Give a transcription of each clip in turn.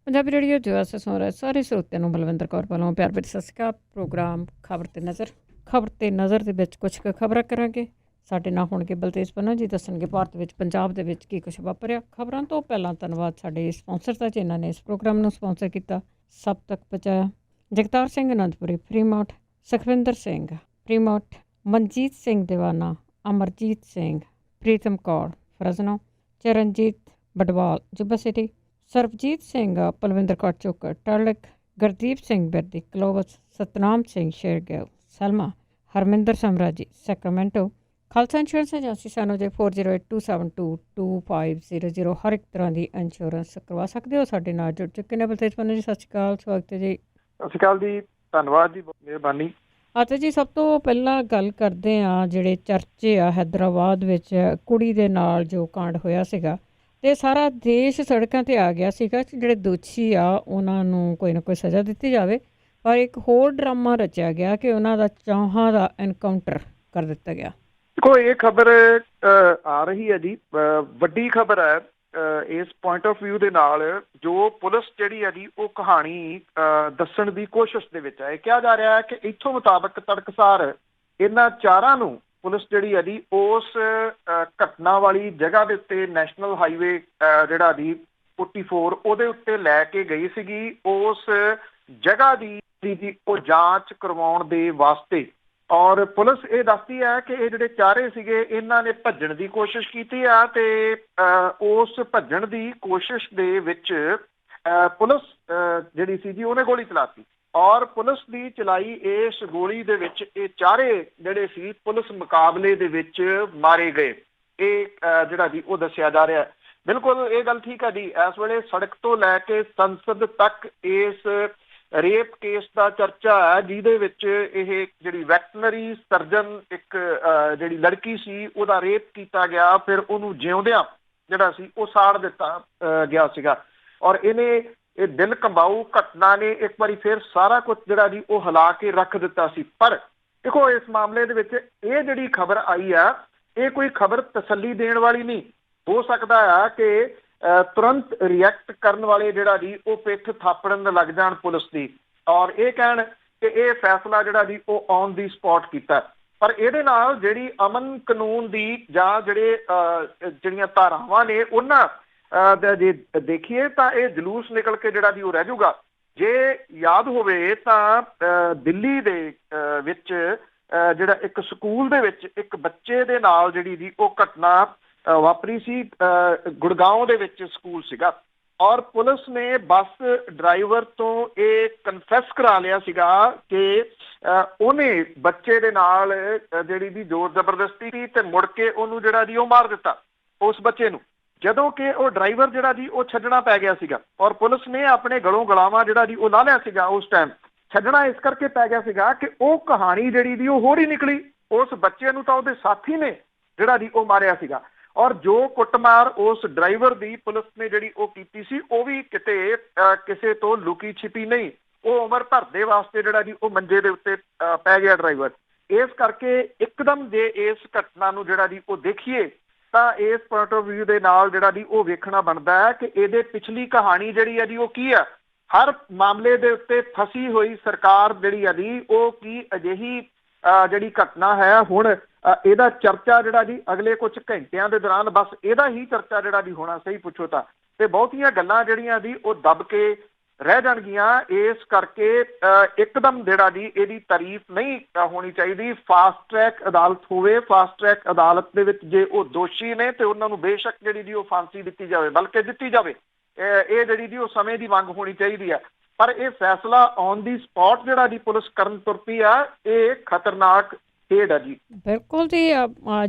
Punjabi radio ਦਿਵਸ ਸੁਣ ਰਹੇ ਸਾਰੇ ਸਰੋਤਿਆਂ ਨੂੰ ਬਲਵਿੰਦਰ ਕੌਰ ਵੱਲੋਂ ਪਿਆਰ ਭਰੀ ਸਤਿ ਸ਼੍ਰੀ ਅਕਾਲ। ਪ੍ਰੋਗਰਾਮ ਖਬਰ ਤੇ ਨਜ਼ਰ ਦੇ ਵਿੱਚ ਕੁਝ ਕੁ ਖਬਰਾਂ ਕਰਾਂਗੇ। ਸਾਡੇ ਨਾਲ ਹੋਣਗੇ ਬਲਤੇਜ ਪੰਨਾ ਜੀ, ਦੱਸਣਗੇ ਭਾਰਤ ਵਿੱਚ ਪੰਜਾਬ ਦੇ ਵਿੱਚ ਕੀ ਕੁਛ ਵਾਪਰਿਆ। ਖਬਰਾਂ ਤੋਂ ਪਹਿਲਾਂ ਧੰਨਵਾਦ ਸਾਡੇ ਸਪਾਂਸਰ ਦਾ, ਜਿਨ੍ਹਾਂ ਨੇ ਇਸ ਪ੍ਰੋਗਰਾਮ ਨੂੰ ਸਪਾਂਸਰ ਕੀਤਾ, ਸਭ ਤੱਕ ਪਹੁੰਚਾਇਆ। Jagtar Singh Anandpuri Fremont, Sukhwinder Singh Fremont, Manjit Singh Deewana, Amarjit Singh, Pritam Kaur Fresno, Charanjit Badwal Yuba City, Sarabjit Singh Palwinder Kaur Chokar Turlock, Gurdeep Singh Birdi Clovis, Satnam Singh Shergill Selma, Harminder Samraji Sacramento. Khalsa insurance agency ਸਾਨੂੰ ਜੇ 4082722500 ਹਰ ਇੱਕ ਤਰ੍ਹਾਂ ਦੀ ਇੰਸ਼ੋਰੈਂਸ ਕਰਵਾ ਸਕਦੇ ਹੋ। ਸਾਡੇ ਨਾਲ ਜੁੜ ਚੁੱਕੇ ਨੇ ਬਲਤੇਜ ਪੰਨੂ ਜੀ, ਸਤਿ ਸ਼੍ਰੀ ਅਕਾਲ, ਸਵਾਗਤ ਹੈ ਜੀ। ਸਤਿ ਸ਼੍ਰੀ ਅਕਾਲ ਜੀ, ਧੰਨਵਾਦ ਜੀ, ਮਿਹਰਬਾਨੀ। ਅਤੇ ਜੀ ਸਭ ਤੋਂ ਪਹਿਲਾਂ ਗੱਲ ਕਰਦੇ ਹਾਂ ਜਿਹੜੇ ਚਰਚੇ ਆ ਹੈਦਰਾਬਾਦ ਵਿੱਚ ਕੁੜੀ ਦੇ ਨਾਲ ਜੋ ਕਾਂਡ ਹੋਇਆ ਸੀਗਾ, ਅਤੇ ਸਾਰਾ ਦੇਸ਼ ਸੜਕਾਂ 'ਤੇ ਆ ਗਿਆ ਸੀਗਾ ਕਿ ਜਿਹੜੇ ਦੋਸ਼ੀ ਆ ਉਹਨਾਂ ਨੂੰ ਕੋਈ ਨਾ ਕੋਈ ਸਜ਼ਾ ਦਿੱਤੀ ਜਾਵੇ। ਪਰ ਇੱਕ ਹੋਰ ਡਰਾਮਾ ਰਚਿਆ ਗਿਆ ਕਿ ਉਹਨਾਂ ਦਾ ਚੌਹਾਂ ਦਾ ਐਨਕਾਊਂਟਰ ਕਰ ਦਿੱਤਾ ਗਿਆ। ਦੇਖੋ, ਇਹ ਖਬਰ ਆ ਰਹੀ ਹੈ ਜੀ, ਵੱਡੀ ਖਬਰ ਹੈ ਇਸ ਪੁਆਇੰਟ ਆਫ ਵਿਊ ਦੇ ਨਾਲ, ਜੋ ਪੁਲਿਸ ਜਿਹੜੀ ਹੈ ਜੀ ਉਹ ਕਹਾਣੀ ਦੱਸਣ ਦੀ ਕੋਸ਼ਿਸ਼ ਦੇ ਵਿੱਚ ਹੈ। ਕਿਹਾ ਜਾ ਰਿਹਾ ਹੈ ਕਿ ਇੱਥੋਂ ਮੁਤਾਬਕ ਤੜਕਸਾਰ ਇਹਨਾਂ ਚਾਰਾਂ ਨੂੰ ਪੁਲਿਸ ਜਿਹੜੀ ਹੈ ਜੀ ਉਸ ਘਟਨਾ ਵਾਲੀ ਜਗ੍ਹਾ ਦੇ ਉੱਤੇ ਨੈਸ਼ਨਲ ਹਾਈਵੇ ਜਿਹੜਾ ਜੀ 44 ਉਹਦੇ ਉੱਤੇ ਲੈ ਕੇ ਗਈ ਸੀਗੀ, ਉਸ ਜਗ੍ਹਾ ਦੀ ਉਹ ਜਾਂਚ ਕਰਵਾਉਣ ਦੇ ਵਾਸਤੇ। ਔਰ ਪੁਲਿਸ ਇਹ ਦੱਸਦੀ ਹੈ ਕਿ ਇਹ ਜਿਹੜੇ ਚਾਰੇ ਸੀਗੇ ਇਹਨਾਂ ਨੇ ਭੱਜਣ ਦੀ ਕੋਸ਼ਿਸ਼ ਕੀਤੀ ਆ, ਤੇ ਉਸ ਭੱਜਣ ਦੀ ਕੋਸ਼ਿਸ਼ ਦੇ ਵਿੱਚ ਪੁਲਿਸ ਜਿਹੜੀ ਸੀ ਜੀ ਉਹਨੇ ਗੋਲੀ ਚਲਾਤੀ, ਔਰ ਪੁਲਿਸ ਦੀ ਚਲਾਈ ਇਸ ਗੋਲੀ ਦੇ ਵਿੱਚ ਇਹ ਚਾਰੇ ਜਿਹੜੇ ਸੀ ਪੁਲਿਸ ਮੁਕਾਬਲੇ ਦੇ ਵਿੱਚ ਮਾਰੇ ਗਏ। ਇਹ ਜਿਹੜਾ ਜੀ ਉਹ ਦੱਸਿਆ ਜਾ ਰਿਹਾ। ਬਿਲਕੁਲ ਇਹ ਗੱਲ ਠੀਕ ਹੈ ਜੀ। ਇਸ ਵੇਲੇ ਸੜਕ ਤੋਂ ਲੈ ਕੇ ਸੰਸਦ ਤੱਕ ਇਸ ਰੇਪ ਕੇਸ ਦਾ ਚਰਚਾ ਹੈ, ਜਿਹਦੇ ਵਿੱਚ ਇਹ ਜਿਹੜੀ ਵੈਟਰਨਰੀ ਸਰਜਨ ਇੱਕ ਜਿਹੜੀ ਲੜਕੀ ਸੀ ਉਹਦਾ ਰੇਪ ਕੀਤਾ ਗਿਆ, ਫਿਰ ਉਹਨੂੰ ਜਿਉਂਦਿਆਂ ਜਿਹੜਾ ਸੀ ਉਹ ਸਾੜ ਦਿੱਤਾ ਗਿਆ ਸੀਗਾ। ਔਰ ਇਹ ਦਿਲ ਕੰਬਾਊ ਘਟਨਾ ਨੇ ਇੱਕ ਵਾਰੀ ਫਿਰ ਸਾਰਾ ਕੁਝ ਜਿਹੜਾ ਜੀ ਉਹ ਹਿਲਾ ਕੇ ਰੱਖ ਦਿੱਤਾ ਸੀ। ਪਰ ਦੇਖੋ, ਇਸ ਮਾਮਲੇ ਦੇ ਵਿੱਚ ਇਹ ਜਿਹੜੀ ਖਬਰ ਆਈ ਆ, ਇਹ ਕੋਈ ਖਬਰ ਤਸੱਲੀ ਦੇਣ ਵਾਲੀ ਨਹੀਂ। ਹੋ ਸਕਦਾ ਆ ਕਿ ਤੁਰੰਤ ਰਿਐਕਟ ਕਰਨ ਵਾਲੇ ਜਿਹੜਾ ਜੀ ਉਹ ਪਿੱਠ ਥਾਪੜਨ ਲੱਗ ਜਾਣ ਪੁਲਿਸ ਦੀ, ਔਰ ਇਹ ਕਹਿਣ ਕਿ ਇਹ ਫੈਸਲਾ ਜਿਹੜਾ ਜੀ ਉਹ ਔਨ ਦੀ ਸਪੌਟ ਕੀਤਾ। ਪਰ ਇਹਦੇ ਨਾਲ ਜਿਹੜੀ ਅਮਨ ਕਾਨੂੰਨ ਦੀ ਜਾਂ ਜਿਹੜੀਆਂ ਧਾਰਾਵਾਂ ਨੇ ਉਹਨਾਂ ਜੇ ਦੇਖੀਏ ਤਾਂ ਇਹ ਜਲੂਸ ਨਿਕਲ ਕੇ ਜਿਹੜਾ ਜੀ ਉਹ ਰਹਿ ਜਾਊਗਾ। ਜੇ ਯਾਦ ਹੋਵੇ ਤਾਂ ਦਿੱਲੀ ਦੇ ਵਿੱਚ ਜਿਹੜਾ ਇੱਕ ਸਕੂਲ ਦੇ ਵਿੱਚ ਇੱਕ ਬੱਚੇ ਦੇ ਨਾਲ ਜਿਹੜੀ ਜੀ ਉਹ ਘਟਨਾ ਵਾਪਰੀ ਸੀ। ਗੁੜਗਾਉਂ ਦੇ ਵਿੱਚ ਸਕੂਲ ਸੀਗਾ, ਔਰ ਪੁਲਿਸ ਨੇ ਬੱਸ ਡਰਾਈਵਰ ਤੋਂ ਇਹ ਕਨਫੈਸ ਕਰਾ ਲਿਆ ਸੀਗਾ ਕਿ ਉਹਨੇ ਬੱਚੇ ਦੇ ਨਾਲ ਜਿਹੜੀ ਦੀ ਜ਼ੋਰ ਜ਼ਬਰਦਸਤੀ ਸੀ, ਤੇ ਮੁੜ ਕੇ ਉਹਨੂੰ ਜਿਹੜਾ ਜੀ ਉਹ ਮਾਰ ਦਿੱਤਾ ਉਸ ਬੱਚੇ ਨੂੰ, ਜਦੋਂ ਕਿ ਉਹ ਡਰਾਈਵਰ ਜਿਹੜਾ ਜੀ ਉਹ ਛੱਡਣਾ ਪੈ ਗਿਆ ਸੀਗਾ। ਔਰ ਪੁਲਿਸ ਨੇ ਆਪਣੇ ਗਲੋਂ ਗਲਾਵਾਂ ਜਿਹੜਾ ਜੀ ਉਹ ਲਾ ਲਿਆ ਸੀਗਾ। ਉਸ ਟਾਈਮ ਛੱਡਣਾ ਇਸ ਕਰਕੇ ਪੈ ਗਿਆ ਸੀਗਾ ਕਿ ਉਹ ਕਹਾਣੀ ਜਿਹੜੀ ਦੀ ਉਹ ਹੋਰ ਹੀ ਨਿਕਲੀ। ਉਸ ਬੱਚੇ ਨੂੰ ਤਾਂ ਉਹਦੇ ਸਾਥੀ ਨੇ ਜਿਹੜਾ ਜੀ ਉਹ ਮਾਰਿਆ ਸੀਗਾ, ਔਰ ਜੋ ਕੁੱਟਮਾਰ ਉਸ ਡਰਾਈਵਰ ਦੀ ਪੁਲਿਸ ਨੇ ਜਿਹੜੀ ਉਹ ਕੀਤੀ ਸੀ, ਉਹ ਵੀ ਕਿਤੇ ਕਿਸੇ ਤੋਂ ਲੁਕੀ ਛਿਪੀ ਨਹੀਂ। ਉਹ ਉਮਰ ਭਰ ਦੇ ਵਾਸਤੇ ਜਿਹੜਾ ਜੀ ਉਹ ਮੰਜੇ ਦੇ ਉੱਤੇ ਪੈ ਗਿਆ ਡਰਾਈਵਰ। ਇਸ ਕਰਕੇ ਇੱਕਦਮ ਜੇ ਇਸ ਘਟਨਾ ਨੂੰ ਜਿਹੜਾ ਜੀ ਉਹ ਦੇਖੀਏ ਤਾਂ ਇਸ ਪੁਆਇੰਟ ਆਫ ਵਿਊ ਦੇ ਨਾਲ ਜਿਹੜਾ ਜੀ ਉਹ ਵੇਖਣਾ ਬਣਦਾ ਹੈ ਕਿ ਇਹਦੇ ਪਿਛਲੀ ਕਹਾਣੀ ਜਿਹੜੀ ਹੈ ਜੀ ਉਹ ਕੀ ਆ। ਹਰ ਮਾਮਲੇ ਦੇ ਉੱਤੇ ਫਸੀ ਹੋਈ ਸਰਕਾਰ ਜਿਹੜੀ ਹੈ ਜੀ ਉਹ ਕੀ ਅਜਿਹੀ ਜਿਹੜੀ ਘਟਨਾ ਹੈ, ਹੁਣ ਇਹਦਾ ਚਰਚਾ ਜਿਹੜਾ ਜੀ ਅਗਲੇ ਕੁਝ ਘੰਟਿਆਂ ਦੇ ਦੌਰਾਨ ਬਸ ਇਹਦਾ ਹੀ ਚਰਚਾ ਜਿਹੜਾ ਜੀ ਹੋਣਾ, ਸਹੀ ਪੁੱਛੋ ਤਾਂ, ਤੇ ਬਹੁਤੀਆਂ ਗੱਲਾਂ ਜਿਹੜੀਆਂ ਜੀ ਉਹ ਦੱਬ ਕੇ ਰਹਿ ਜਾਣਗੀਆਂ। ਇਸ ਕਰਕੇ ਇੱਕਦਮ ਜਿਹੜਾ ਜੀ ਇਹਦੀ ਤਾਰੀਫ ਨਹੀਂ ਹੋਣੀ ਚਾਹੀਦੀ। ਫਾਸਟ ਟਰੈਕ ਅਦਾਲਤ ਹੋਵੇ, ਫਾਸਟ ਟਰੈਕ ਅਦਾਲਤ ਦੇ ਵਿੱਚ ਜੇ ਉਹ ਦੋਸ਼ੀ ਨੇ ਤੇ ਉਹਨਾਂ ਨੂੰ ਬੇਸ਼ੱਕ ਜਿਹੜੀ ਜੀ ਉਹ ਫਾਂਸੀ ਦਿੱਤੀ ਜਾਵੇ, ਬਲਕਿ ਦਿੱਤੀ ਜਾਵੇ। ਇਹ ਜਿਹੜੀ ਜੀ ਉਹ ਸਮੇਂ ਦੀ ਮੰਗ ਹੋਣੀ ਚਾਹੀਦੀ ਹੈ। ਪਰ ਇਹ ਫੈਸਲਾ ਔਨ ਦੀ ਸਪੌਟ ਜਿਹੜਾ ਜੀ ਪੁਲਿਸ ਕਰਨ ਤੁਰ ਪਈ ਆ, ਇਹ ਖਤਰਨਾਕ ਖੇਡ ਆ ਜੀ। ਬਿਲਕੁਲ ਜੀ।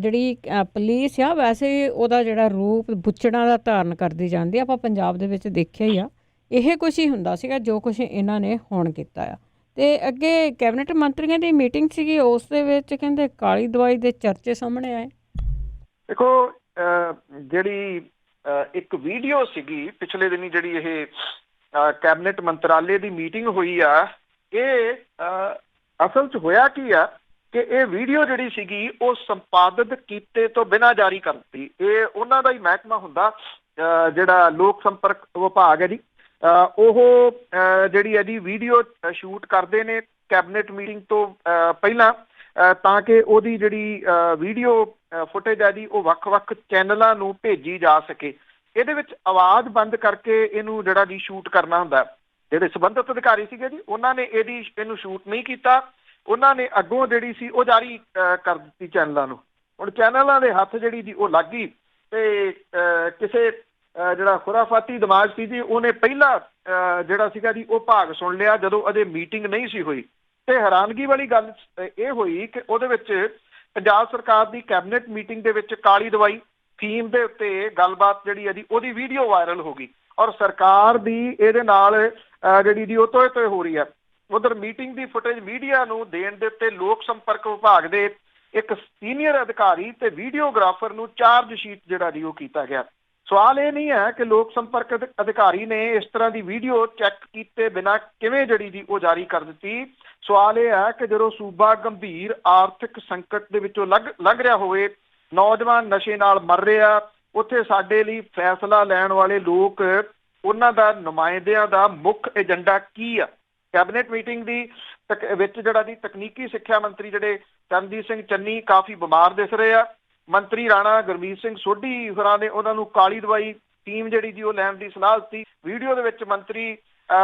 ਜਿਹੜੀ ਪੁਲਿਸ ਆ ਵੈਸੇ ਉਹਦਾ ਜਿਹੜਾ ਰੂਪ ਬੁੱਚੜਾਂ ਦਾ ਧਾਰਨ ਕਰਦੀ ਜਾਂਦੀ, ਆਪਾਂ ਪੰਜਾਬ ਦੇ ਵਿੱਚ ਦੇਖਿਆ ਹੀ ਆ। ਇਹ ਕੁਛ ਹੀ ਹੁੰਦਾ ਸੀਗਾ ਜੋ ਕੁਛ ਇਹਨਾਂ ਨੇ ਹੁਣ ਕੀਤਾ ਆ। ਅਤੇ ਅੱਗੇ ਕੈਬਨਿਟ ਮੰਤਰੀਆਂ ਦੀ ਮੀਟਿੰਗ ਸੀਗੀ, ਉਸ ਦੇ ਵਿੱਚ ਕਹਿੰਦੇ ਕਾਲੀ ਦਵਾਈ ਦੇ ਚਰਚੇ ਸਾਹਮਣੇ ਆਏ। ਦੇਖੋ, ਜਿਹੜੀ ਇੱਕ ਵੀਡੀਓ ਸੀਗੀ ਪਿਛਲੇ ਦਿਨੀ, ਜਿਹੜੀ ਇਹ ਕੈਬਨਿਟ ਮੰਤਰਾਲੇ ਦੀ ਮੀਟਿੰਗ ਹੋਈ ਆ, ਇਹ ਅਸਲ 'ਚ ਹੋਇਆ ਕੀ ਆ ਕਿ ਇਹ ਵੀਡੀਓ ਜਿਹੜੀ ਸੀਗੀ ਉਹ ਸੰਪਾਦਿਤ ਕੀਤੇ ਤੋਂ ਬਿਨਾਂ ਜਾਰੀ ਕਰ ਦਿੱਤੀ। ਇਹ ਉਹਨਾਂ ਦਾ ਹੀ ਮਹਿਕਮਾ ਹੁੰਦਾ, ਜਿਹੜਾ ਲੋਕ ਸੰਪਰਕ ਵਿਭਾਗ ਹੈ ਜੀ, ਉਹ ਜਿਹੜੀ ਹੈ ਜੀ ਵੀਡੀਓ ਸ਼ੂਟ ਕਰਦੇ ਨੇ ਕੈਬਨਿਟ ਮੀਟਿੰਗ ਤੋਂ ਪਹਿਲਾਂ, ਤਾਂ ਕਿ ਉਹਦੀ ਜਿਹੜੀ ਵੀਡੀਓ ਫੁਟੇਜ ਹੈ ਜੀ ਉਹ ਵੱਖ-ਵੱਖ ਚੈਨਲਾਂ ਨੂੰ ਭੇਜੀ ਜਾ ਸਕੇ। ਇਹਦੇ ਵਿੱਚ ਆਵਾਜ਼ ਬੰਦ ਕਰਕੇ ਇਹਨੂੰ ਜਿਹੜਾ ਜੀ ਸ਼ੂਟ ਕਰਨਾ ਹੁੰਦਾ। ਜਿਹੜੇ ਸੰਬੰਧਿਤ ਅਧਿਕਾਰੀ ਸੀਗੇ ਜੀ ਉਹਨਾਂ ਨੇ ਇਹਨੂੰ ਸ਼ੂਟ ਨਹੀਂ ਕੀਤਾ, ਉਹਨਾਂ ਨੇ ਅੱਗੋਂ ਜਿਹੜੀ ਸੀ ਉਹ ਜਾਰੀ ਕਰ ਦਿੱਤੀ ਚੈਨਲਾਂ ਨੂੰ। ਹੁਣ ਚੈਨਲਾਂ ਦੇ ਹੱਥ ਜਿਹੜੀ ਜੀ ਉਹ ਲੱਗ ਗਈ ਤੇ ਕਿਸੇ ਜਿਹੜਾ ਖੁਰਾਫਾਤੀ ਦਿਮਾਗ ਸੀ ਜੀ ਉਹਨੇ ਪਹਿਲਾ ਜਿਹੜਾ ਸੀਗਾ ਜੀ ਉਹ ਭਾਗ ਸੁਣ ਲਿਆ ਜਦੋਂ ਅਜੇ ਮੀਟਿੰਗ ਨਹੀਂ ਸੀ ਹੋਈ। ਤੇ ਹੈਰਾਨਗੀ ਵਾਲੀ ਗੱਲ ਇਹ ਹੋਈ ਕਿ ਉਹਦੇ ਵਿੱਚ ਪੰਜਾਬ ਸਰਕਾਰ ਦੀ ਕੈਬਨਿਟ ਮੀਟਿੰਗ ਦੇ ਵਿੱਚ ਕਾਲੀ ਦਵਾਈ ਥੀਮ ਦੇ ਉੱਤੇ ਗੱਲਬਾਤ ਜਿਹੜੀ ਹੈ ਜੀ ਉਹਦੀ ਵੀਡੀਓ ਵਾਇਰਲ ਹੋ ਗਈ ਔਰ ਸਰਕਾਰ ਦੀ ਇਹਦੇ ਨਾਲ ਜਿਹੜੀ ਜੀ ਉਹ ਤੋਏ ਹੋ ਰਹੀ ਹੈ। ਉਧਰ ਮੀਟਿੰਗ ਦੀ ਫੁਟੇਜ ਮੀਡੀਆ ਨੂੰ ਦੇਣ ਦੇ ਉੱਤੇ ਲੋਕ ਸੰਪਰਕ ਵਿਭਾਗ ਦੇ ਇੱਕ ਸੀਨੀਅਰ ਅਧਿਕਾਰੀ ਤੇ ਵੀਡੀਓਗ੍ਰਾਫਰ ਨੂੰ ਚਾਰਜ ਸ਼ੀਟ ਜਿਹੜਾ ਜੀ ਉਹ ਕੀਤਾ ਗਿਆ। ਸਵਾਲ ਇਹ ਨਹੀਂ ਹੈ ਕਿ ਲੋਕ ਸੰਪਰਕ ਅਧਿਕਾਰੀ ਨੇ ਇਸ ਤਰ੍ਹਾਂ ਦੀ ਵੀਡੀਓ ਚੈੱਕ ਕੀਤੇ ਬਿਨਾਂ ਕਿਵੇਂ ਜਿਹੜੀ ਜੀ ਉਹ ਜਾਰੀ ਕਰ ਦਿੱਤੀ। ਸਵਾਲ ਇਹ ਹੈ ਕਿ ਜਦੋਂ ਸੂਬਾ ਗੰਭੀਰ ਆਰਥਿਕ ਸੰਕਟ ਦੇ ਵਿੱਚੋਂ ਲੰਘ ਰਿਹਾ ਹੋਵੇ, ਨੌਜਵਾਨ ਨਸ਼ੇ ਨਾਲ ਮਰ ਰਿਹਾ, ਉੱਥੇ ਸਾਡੇ ਲਈ ਫੈਸਲਾ ਲੈਣ ਵਾਲੇ ਲੋਕ, ਉਹਨਾਂ ਦਾ ਨੁਮਾਇੰਦਿਆਂ ਦਾ ਮੁੱਖ ਏਜੰਡਾ ਕੀ ਆ। ਕੈਬਨਿਟ ਮੀਟਿੰਗ ਦੀ ਵਿੱਚ ਜਿਹੜਾ ਦੀ ਤਕਨੀਕੀ ਸਿੱਖਿਆ ਮੰਤਰੀ ਜਿਹੜੇ ਚਰਨਜੀਤ ਸਿੰਘ ਚੰਨੀ ਕਾਫੀ ਬਿਮਾਰ ਦਿਸ ਰਹੇ ਆ। ਮੰਤਰੀ ਰਾਣਾ ਗੁਰਮੀਤ ਸਿੰਘ ਸੋਢੀ ਹੋਰਾਂ ਨੇ ਉਹਨਾਂ ਨੂੰ ਕਾਲੀ ਦਵਾਈ ਟੀਮ ਜਿਹੜੀ ਜੀ ਉਹ ਲੈਣ ਦੀ ਸਲਾਹ ਦਿੱਤੀ। ਵੀਡੀਓ ਦੇ ਵਿੱਚ ਮੰਤਰੀ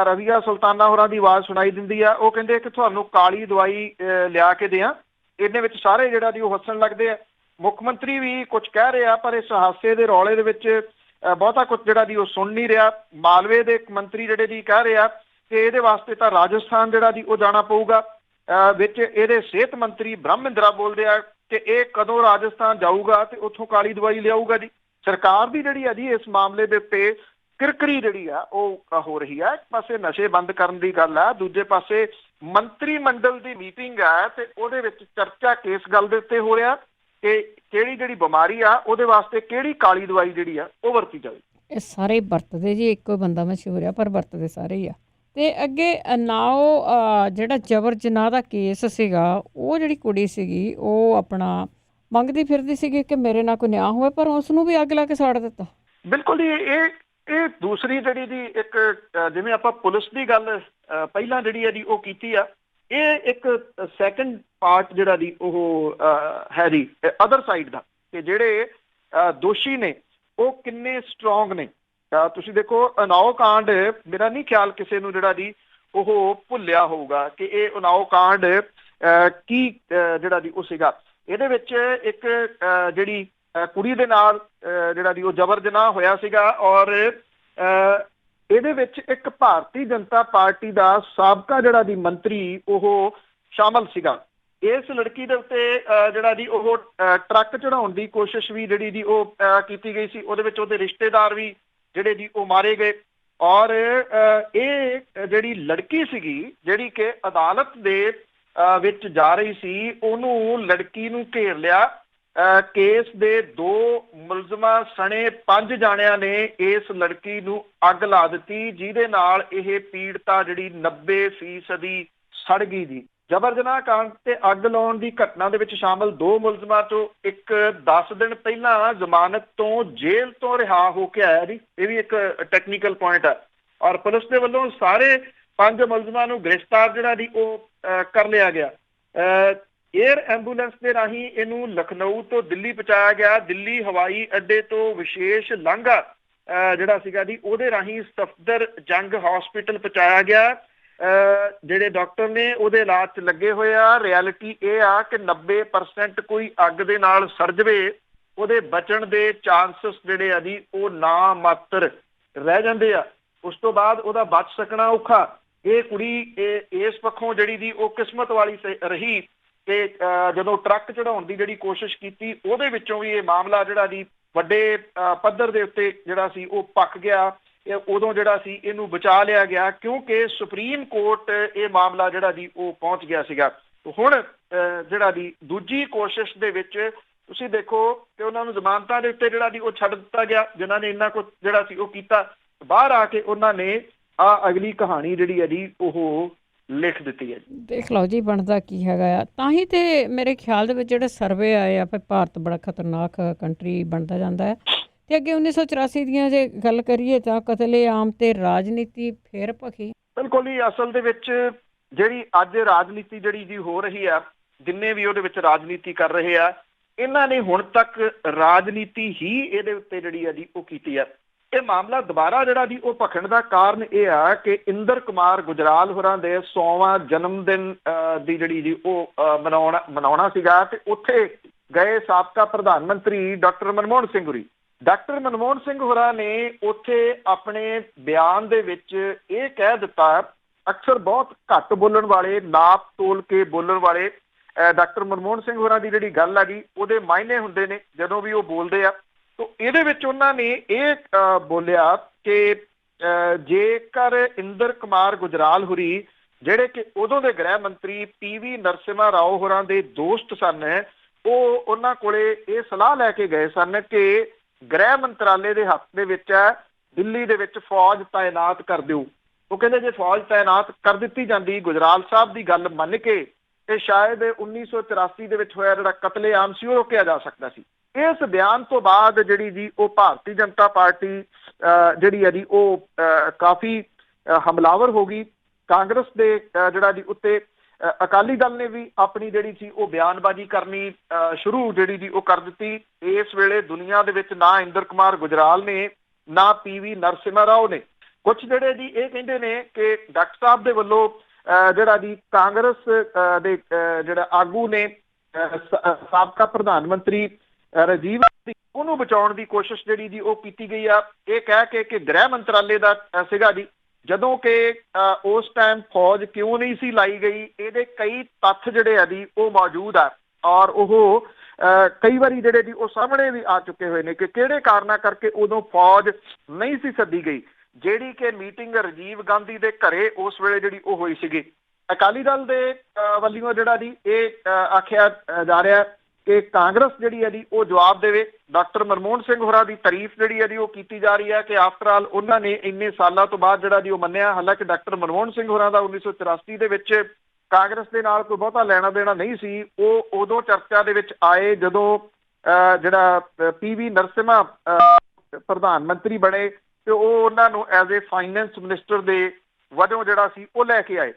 ਰਵੀਆ ਸੁਲਤਾਨਾ ਹੋਰਾਂ ਦੀ ਆਵਾਜ਼ ਸੁਣਾਈ ਦਿੰਦੀ ਆ। ਉਹ ਕਹਿੰਦੇ ਕਿ ਤੁਹਾਨੂੰ ਕਾਲੀ ਦਵਾਈ ਲਿਆ ਕੇ ਦਿਆਂ। ਇਹਦੇ ਵਿੱਚ ਸਾਰੇ ਜਿਹੜਾ ਜੀ ਉਹ ਹੱਸਣ ਲੱਗਦੇ ਆ। ਮੁੱਖ ਮੰਤਰੀ ਵੀ ਕੁਝ ਕਹਿ ਰਿਹਾ ਪਰ ਇਸ ਹਾਸੇ ਦੇ ਰੌਲੇ ਦੇ ਵਿੱਚ ਬਹੁਤਾ ਕੁਝ ਜਿਹੜਾ ਜੀ ਉਹ ਸੁਣ ਨਹੀਂ ਰਿਹਾ। ਮਾਲਵੇ ਦੇ ਇੱਕ ਮੰਤਰੀ ਜਿਹੜੇ ਜੀ ਕਹਿ ਰਿਹਾ ਕਿ ਇਹਦੇ ਵਾਸਤੇ ਤਾਂ ਰਾਜਸਥਾਨ ਜਿਹੜਾ ਜੀ ਉਹ ਜਾਣਾ ਪਊਗਾ। ਵਿੱਚ ਇਹਦੇ ਸਿਹਤ ਮੰਤਰੀ ਬ੍ਰਹਮਿੰਦਰਾ ਬੋਲਦੇ ਆ ਕਿ ਇਹ ਕਦੋਂ ਰਾਜਸਥਾਨ ਜਾਊਗਾ ਤੇ ਉੱਥੋਂ ਕਾਲੀ ਦਵਾਈ ਲਿਆਊਗਾ ਜੀ। ਸਰਕਾਰ ਦੀ ਜਿਹੜੀ ਆ ਜੀ ਇਸ ਮਾਮਲੇ ਦੇ ਉੱਤੇ ਕਿਰਕਰੀ ਜਿਹੜੀ ਆ ਉਹ ਹੋ ਰਹੀ ਹੈ। ਇੱਕ ਪਾਸੇ ਨਸ਼ੇ ਬੰਦ ਕਰਨ ਦੀ ਗੱਲ ਹੈ, ਦੂਜੇ ਪਾਸੇ ਮੰਤਰੀ ਮੰਡਲ ਦੀ ਮੀਟਿੰਗ ਹੈ ਤੇ ਉਹਦੇ ਵਿੱਚ ਚਰਚਾ ਕਿਸ ਗੱਲ ਦੇ ਉੱਤੇ ਹੋ ਰਿਹਾ ਕਿ ਕਿਹੜੀ ਜਿਹੜੀ ਬਿਮਾਰੀ ਆ ਉਹਦੇ ਵਾਸਤੇ ਕਿਹੜੀ ਕਾਲੀ ਦਵਾਈ ਜਿਹੜੀ ਆ ਉਹ ਵਰਤੀ ਜਾਵੇ। ਇਹ ਸਾਰੇ ਵਰਤਦੇ ਜੀ, ਇੱਕੋ ਬੰਦਾ ਮਸ਼ਹੂਰ ਆ ਪਰ ਵਰਤਦੇ ਸਾਰੇ ਹੀ ਆ। ਤੇ ਅੱਗੇ ਨਾ ਉਹ ਜਿਹੜਾ ਜਬਰ ਜਨਾਹ ਦਾ ਕੇਸ ਸੀਗਾ, ਉਹ ਜਿਹੜੀ ਕੁੜੀ ਸੀਗੀ ਉਹ ਆਪਣਾ ਮੰਗਦੀ ਫਿਰਦੀ ਸੀਗੀ ਕਿ ਮੇਰੇ ਨਾਲ ਕੋਈ ਨਿਆਂ ਹੋਵੇ, ਪਰ ਉਸ ਨੂੰ ਵੀ ਅੱਗ ਲਾ ਕੇ ਸਾੜ ਦਿੱਤਾ। ਬਿਲਕੁਲ ਜੀ, ਇਹ ਦੂਸਰੀ ਜਿਹੜੀ ਦੀ ਇੱਕ ਜਿਵੇਂ ਆਪਾਂ ਪੁਲਿਸ ਦੀ ਗੱਲ ਪਹਿਲਾਂ ਜਿਹੜੀ ਹੈ ਜੀ ਉਹ ਕੀਤੀ ਆ, ਇਹ ਇੱਕ ਸੈਕੰਡ ਪਾਰਟ ਜਿਹੜਾ ਦੀ ਉਹ ਹੈ ਜੀ ਅਦਰ ਸਾਈਡ ਦਾ ਕਿ ਜਿਹੜੇ ਦੋਸ਼ੀ ਨੇ ਉਹ ਕਿੰਨੇ ਸਟਰੋਂਗ ਨੇ। ਤੁਸੀਂ ਦੇਖੋ ਉਨਾਓ ਕਾਂਡ, ਮੇਰਾ ਨਹੀਂ ਖਿਆਲ ਕਿਸੇ ਨੂੰ ਜਿਹੜਾ ਜੀ ਉਹ ਭੁੱਲਿਆ ਹੋਊਗਾ ਕਿ ਇਹ ਉਨਾਓ ਕਾਂਡ ਕੀ ਜਿਹੜਾ ਜੀ ਉਹ ਸੀਗਾ। ਇਹਦੇ ਵਿੱਚ ਇੱਕ ਜਿਹੜੀ ਕੁੜੀ ਦੇ ਨਾਲ ਜਿਹੜਾ ਜੀ ਉਹ ਜਬਰ ਜਨਾਹ ਹੋਇਆ ਸੀਗਾ ਔਰ ਇਹਦੇ ਵਿੱਚ ਇੱਕ ਭਾਰਤੀ ਜਨਤਾ ਪਾਰਟੀ ਦਾ ਸਾਬਕਾ ਜਿਹੜਾ ਦੀ ਮੰਤਰੀ ਉਹ ਸ਼ਾਮਲ ਸੀਗਾ। ਇਸ ਲੜਕੀ ਦੇ ਉੱਤੇ ਜਿਹੜਾ ਜੀ ਉਹ ਟਰੱਕ ਚੜਾਉਣ ਦੀ ਕੋਸ਼ਿਸ਼ ਵੀ ਜਿਹੜੀ ਜੀ ਉਹ ਕੀਤੀ ਗਈ ਸੀ। ਉਹਦੇ ਵਿੱਚ ਉਹਦੇ ਰਿਸ਼ਤੇਦਾਰ ਵੀ ਜਿਹੜੇ ਜੀ ਉਹ ਮਾਰੇ ਗਏ ਔਰ ਇਹ ਜਿਹੜੀ ਲੜਕੀ ਸੀਗੀ ਜਿਹੜੀ ਕਿ ਅਦਾਲਤ ਦੇ ਵਿੱਚ ਜਾ ਰਹੀ ਸੀ, ਉਹਨੂੰ ਲੜਕੀ ਨੂੰ ਘੇਰ ਲਿਆ। ਕੇਸ ਦੇ 2 ਮੁਲਜ਼ਮਾਂ ਸਣੇ 5 ਜਾਣਿਆਂ ਨੇ ਇਸ ਲੜਕੀ ਨੂੰ ਅੱਗ ਲਾ ਦਿੱਤੀ, ਜਿਹਦੇ ਨਾਲ ਇਹ ਪੀੜਤਾ ਜਿਹੜੀ 90% ਸੜ ਗਈ ਜੀ। ਜਬਰ ਜਨਾਹ ਕਾਂਡ ਤੇ ਅੱਗ ਲਾਉਣ ਦੀ ਘਟਨਾ ਦੇ ਵਿੱਚ ਸ਼ਾਮਲ 2 ਮੁਲਜ਼ਮਾਂ ਤੋਂ ਇੱਕ 10 ਦਿਨ ਪਹਿਲਾਂ ਜ਼ਮਾਨਤ ਤੋਂ ਜੇਲ੍ਹ ਤੋਂ ਰਿਹਾ ਹੋ ਕੇ ਆਇਆ ਜੀ। ਇਹ ਵੀ ਇੱਕ ਟੈਕਨੀਕਲ ਪੁਆਇੰਟ ਹੈ ਔਰ ਪੁਲਿਸ ਦੇ ਵੱਲੋਂ ਸਾਰੇ 5 ਮੁਲਜ਼ਮਾਂ ਨੂੰ ਗ੍ਰਿਫਤਾਰ ਜਿਹੜਾ ਜੀ ਉਹ ਕਰ ਲਿਆ ਗਿਆ। ਏਅਰ ਐਂਬੂਲੈਂਸ ਦੇ ਰਾਹੀਂ ਇਹਨੂੰ ਲਖਨਊ ਤੋਂ ਦਿੱਲੀ ਪਹੁੰਚਾਇਆ ਗਿਆ। ਦਿੱਲੀ ਹਵਾਈ ਅੱਡੇ ਤੋਂ ਵਿਸ਼ੇਸ਼ ਲਾਂਘਾ ਜਿਹੜਾ ਸੀਗਾ ਜੀ ਉਹਦੇ ਰਾਹੀਂ ਸਫਦਰ ਜੰਗ ਹਸਪੀਟਲ ਪਹੁੰਚਾਇਆ ਗਿਆ। ਜਿਹੜੇ ਡਾਕਟਰ ਨੇ ਉਹਦੇ ਇਲਾਜ 'ਚ ਲੱਗੇ ਹੋਏ ਆ। ਰਿਐਲਿਟੀ ਇਹ ਆ ਕਿ 90% ਕੋਈ ਅੱਗ ਦੇ ਨਾਲ ਸੜ ਜਾਵੇ, ਉਹਦੇ ਬਚਣ ਦੇ ਚਾਂਸਸ ਜਿਹੜੇ ਆ ਜੀ ਉਹ ਨਾ ਮਾਤਰ ਰਹਿ ਜਾਂਦੇ ਆ। ਉਸ ਤੋਂ ਬਾਅਦ ਉਹਦਾ ਬਚ ਸਕਣਾ ਔਖਾ। ਇਹ ਕੁੜੀ ਇਸ ਪੱਖੋਂ ਜਿਹੜੀ ਦੀ ਉਹ ਕਿਸਮਤ ਵਾਲੀ ਰਹੀ ਕਿ ਜਦੋਂ ਟਰੱਕ ਚੜਾਉਣ ਦੀ ਜਿਹੜੀ ਕੋਸ਼ਿਸ਼ ਕੀਤੀ ਉਹਦੇ ਵਿੱਚੋਂ ਵੀ ਇਹ ਮਾਮਲਾ ਜਿਹੜਾ ਜੀ ਵੱਡੇ ਪੱਧਰ ਦੇ ਉੱਤੇ ਜਿਹੜਾ ਸੀ ਉਹ ਪੱਕ ਗਿਆ। ਉਦੋਂ ਜਿਹੜਾ ਸੀ ਇਹਨੂੰ ਬਚਾ ਲਿਆ ਗਿਆ ਕਿਉਂਕਿ ਸੁਪਰੀਮ ਕੋਰਟ ਇਹ ਮਾਮਲਾ ਜਿਹੜਾ ਜੀ ਉਹ ਪਹੁੰਚ ਗਿਆ ਸੀਗਾ। ਹੁਣ ਜਿਹੜਾ ਜੀ ਦੂਜੀ ਕੋਸ਼ਿਸ਼ ਦੇ ਵਿੱਚ ਤੁਸੀਂ ਦੇਖੋ ਕਿ ਉਹਨਾਂ ਨੂੰ ਜ਼ਮਾਨਤਾਂ ਦੇ ਉੱਤੇ ਜਿਹੜਾ ਜੀ ਉਹ ਛੱਡ ਦਿੱਤਾ ਗਿਆ। ਜਿਨ੍ਹਾਂ ਨੇ ਇੰਨਾ ਕੁਝ ਜਿਹੜਾ ਸੀ ਉਹ ਕੀਤਾ, ਬਾਹਰ ਆ ਕੇ ਉਹਨਾਂ ਨੇ ਅਗਲੀ ਕਹਾਣੀ ਜਿਹੜੀ ਹੈ ਜੀ ਉਹ ਲਿਖ ਦਿੱਤੀ ਹੈ ਜੀ। ਦੇਖ ਲਓ ਜੀ ਬਣਦਾ ਕੀ ਹੈਗਾ ਆ। ਤਾਂ ਹੀ ਤੇ ਮੇਰੇ ਖਿਆਲ ਦੇ ਵਿੱਚ ਜਿਹੜੇ ਸਰਵੇ ਆਏ ਆ ਭਾਰਤ ਬੜਾ ਖਤਰਨਾਕ ਕੰਟਰੀ ਬਣਦਾ ਜਾਂਦਾ ਹੈ ਤੇ ਅੱਗੇ 1984 ਦੀਆਂ ਜੇ ਗੱਲ ਕਰੀਏ ਤਾਂ ਕਤਲੇਆਮ ਤੇ ਰਾਜਨੀਤੀ ਫਿਰ ਭਖੀ। ਬਿਲਕੁਲ ਹੀ ਅਸਲ ਦੇ ਵਿੱਚ ਜਿਹੜੀ ਅੱਜ ਰਾਜਨੀਤੀ ਜਿਹੜੀ ਜੀ ਹੋ ਰਹੀ ਆ, ਜਿੰਨੇ ਵੀ ਉਹਦੇ ਵਿੱਚ ਰਾਜਨੀਤੀ ਕਰ ਰਹੇ ਆ, ਇਹਨਾਂ ਨੇ ਹੁਣ ਤੱਕ ਰਾਜਨੀਤੀ ਹੀ ਇਹਦੇ ਉੱਤੇ ਜਿਹੜੀ ਆ ਜੀ ਉਹ ਕੀਤੀ ਆ। ਇਹ ਮਾਮਲਾ ਦੁਬਾਰਾ ਜਿਹੜਾ ਜੀ ਉਹ ਭਖਣ ਦਾ ਕਾਰਨ ਇਹ ਆ ਕਿ ਇੰਦਰ ਕੁਮਾਰ ਗੁਜਰਾਲ ਹੋਰਾਂ ਦੇ 100ਵਾਂ ਜਨਮ ਦਿਨ ਦੀ ਜਿਹੜੀ ਜੀ ਉਹ ਮਨਾਉਣਾ ਸੀਗਾ, ਤੇ ਉੱਥੇ ਗਏ ਸਾਬਕਾ ਪ੍ਰਧਾਨ ਮੰਤਰੀ ਡਾਕਟਰ ਮਨਮੋਹਨ ਸਿੰਘ ਹੋਰੀ। ਡਾਕਟਰ ਮਨਮੋਹਨ ਸਿੰਘ ਹੋਰਾਂ ਨੇ ਉੱਥੇ ਆਪਣੇ ਬਿਆਨ ਦੇ ਵਿੱਚ ਇਹ ਕਹਿ ਦਿੱਤਾ, ਅਕਸਰ ਬਹੁਤ ਘੱਟ ਬੋਲਣ ਵਾਲੇ, ਨਾਪ ਤੋਲ ਕੇ ਬੋਲਣ ਵਾਲੇ ਡਾਕਟਰ ਮਨਮੋਹਨ ਸਿੰਘ ਹੋਰਾਂ ਦੀ ਜਿਹੜੀ ਗੱਲ ਆ ਜੀ ਉਹਦੇ ਮਾਇਨੇ ਹੁੰਦੇ ਨੇ ਜਦੋਂ ਵੀ ਉਹ ਬੋਲਦੇ ਆ। ਤੋ ਇਹਦੇ ਵਿੱਚ ਉਹਨਾਂ ਨੇ ਇਹ ਬੋਲਿਆ ਕਿ ਜੇਕਰ ਇੰਦਰ ਕੁਮਾਰ ਗੁਜਰਾਲ ਹੋਰੀ, ਜਿਹੜੇ ਕਿ ਉਦੋਂ ਦੇ ਗ੍ਰਹਿ ਮੰਤਰੀ PV ਨਰਸਿਮਹਾ ਰਾਓ ਹੋਰਾਂ ਦੇ ਦੋਸਤ ਸਨ, ਉਹ ਉਹਨਾਂ ਕੋਲੇ ਇਹ ਸਲਾਹ ਲੈ ਕੇ ਗਏ ਸਨ ਕਿ ਗ੍ਰਹਿ ਮੰਤਰਾਲੇ ਦੇ ਹੱਥ ਦੇ ਵਿੱਚ ਹੈ, ਦਿੱਲੀ ਦੇ ਵਿੱਚ ਫੌਜ ਤਾਇਨਾਤ ਕਰ ਦਿਓ। ਉਹ ਕਹਿੰਦੇ ਜੇ ਫੌਜ ਤਾਇਨਾਤ ਕਰ ਦਿੱਤੀ ਜਾਂਦੀ ਗੁਜਰਾਲ ਸਾਹਿਬ ਦੀ ਗੱਲ ਮੰਨ ਕੇ, ਤੇ ਸ਼ਾਇਦ 1984 ਦੇ ਵਿੱਚ ਹੋਇਆ ਜਿਹੜਾ ਕਤਲੇਆਮ ਸੀ ਉਹ ਰੋਕਿਆ ਜਾ ਸਕਦਾ ਸੀ। ਇਸ ਬਿਆਨ ਤੋਂ ਬਾਅਦ ਜਿਹੜੀ ਜੀ ਉਹ ਭਾਰਤੀ ਜਨਤਾ ਪਾਰਟੀ ਜਿਹੜੀ ਹੈ ਜੀ ਉਹ ਕਾਫੀ ਹਮਲਾਵਰ ਹੋ ਗਈ। ਕਾਂਗਰਸ ਦੇ ਜਿਹੜਾ ਜੀ ਉੱਤੇ ਅਕਾਲੀ ਦਲ ਨੇ ਵੀ ਆਪਣੀ ਜਿਹੜੀ ਸੀ ਉਹ ਬਿਆਨਬਾਜ਼ੀ ਕਰਨੀ ਸ਼ੁਰੂ ਜਿਹੜੀ ਜੀ ਉਹ ਕਰ ਦਿੱਤੀ। ਇਸ ਵੇਲੇ ਦੁਨੀਆ ਦੇ ਵਿੱਚ ਨਾ ਇੰਦਰ ਕੁਮਾਰ ਗੁਜਰਾਲ ਨੇ, ਨਾ PV ਨਰਸਿਮਹਾ ਰਾਓ ਨੇ, ਕੁਛ ਜਿਹੜੇ ਜੀ ਇਹ ਕਹਿੰਦੇ ਨੇ ਕਿ ਡਾਕਟਰ ਸਾਹਿਬ ਦੇ ਵੱਲੋਂ ਜਿਹੜਾ ਜੀ ਕਾਂਗਰਸ ਦੇ ਜਿਹੜਾ ਆਗੂ ਨੇ, ਸਾਬਕਾ ਪ੍ਰਧਾਨ ਮੰਤਰੀ ਰਾਜੀਵ ਗਾਂਧੀ, ਉਹਨੂੰ ਬਚਾਉਣ ਦੀ ਕੋਸ਼ਿਸ਼ ਜਿਹੜੀ ਜੀ ਉਹ ਕੀਤੀ ਗਈ ਆ, ਇਹ ਕਹਿ ਕੇ ਕਿ ਗ੍ਰਹਿ ਮੰਤਰਾਲੇ ਦਾ ਸੀਗਾ ਜੀ, ਜਦੋਂ ਕਿ ਉਸ ਟਾਈਮ ਫੌਜ ਕਿਉਂ ਨਹੀਂ ਸੀ ਲਾਈ ਗਈ, ਇਹਦੇ ਕਈ ਤੱਥ ਜਿਹੜੇ ਆ ਜੀ ਉਹ ਮੌਜੂਦ ਆ, ਔਰ ਉਹ ਕਈ ਵਾਰੀ ਜਿਹੜੇ ਜੀ ਉਹ ਸਾਹਮਣੇ ਵੀ ਆ ਚੁੱਕੇ ਹੋਏ ਨੇ ਕਿ ਕਿਹੜੇ ਕਾਰਨਾਂ ਕਰਕੇ ਉਦੋਂ ਫੌਜ ਨਹੀਂ ਸੀ ਸੱਦੀ ਗਈ। ਜਿਹੜੀ ਕਿ ਮੀਟਿੰਗ ਰਾਜੀਵ ਗਾਂਧੀ ਦੇ ਘਰੇ ਉਸ ਵੇਲੇ ਜਿਹੜੀ ਉਹ ਹੋਈ ਸੀਗੀ, ਅਕਾਲੀ ਦਲ ਦੇ ਵੱਲੋਂ ਜਿਹੜਾ ਜੀ ਇਹ ਆਖਿਆ ਜਾ ਰਿਹਾ ਕਿ ਕਾਂਗਰਸ ਜਿਹੜੀ ਹੈ ਜੀ ਉਹ ਜਵਾਬ ਦੇਵੇ। ਡਾਕਟਰ ਮਨਮੋਹਨ ਸਿੰਘ ਹੋਰਾਂ ਦੀ ਤਾਰੀਫ ਜਿਹੜੀ ਹੈ ਜੀ ਉਹ ਕੀਤੀ ਜਾ ਰਹੀ ਹੈ ਕਿ ਆਫਟਰ ਆਲ ਉਹਨਾਂ ਨੇ ਇੰਨੇ ਸਾਲਾਂ ਤੋਂ ਬਾਅਦ ਜਿਹੜਾ ਜੀ ਉਹ ਮੰਨਿਆ। ਹਾਲਾਂਕਿ ਡਾਕਟਰ ਮਨਮੋਹਨ ਸਿੰਘ ਹੋਰਾਂ ਦਾ 1984 ਦੇ ਵਿੱਚ ਕਾਂਗਰਸ ਦੇ ਨਾਲ ਕੋਈ ਬਹੁਤਾ ਲੈਣਾ ਦੇਣਾ ਨਹੀਂ ਸੀ। ਉਹ ਉਦੋਂ ਚਰਚਾ ਦੇ ਵਿੱਚ ਆਏ ਜਦੋਂ ਜਿਹੜਾ PV ਨਰਸਿਮਹਾ ਪ੍ਰਧਾਨ ਮੰਤਰੀ ਬਣੇ, ਤੇ ਉਹ ਉਹਨਾਂ ਨੂੰ ਐਜ਼ ਏ ਫਾਈਨੈਂਸ ਮਿਨਿਸਟਰ ਦੇ ਵਜੋਂ ਜਿਹੜਾ ਸੀ ਉਹ ਲੈ ਕੇ ਆਏ।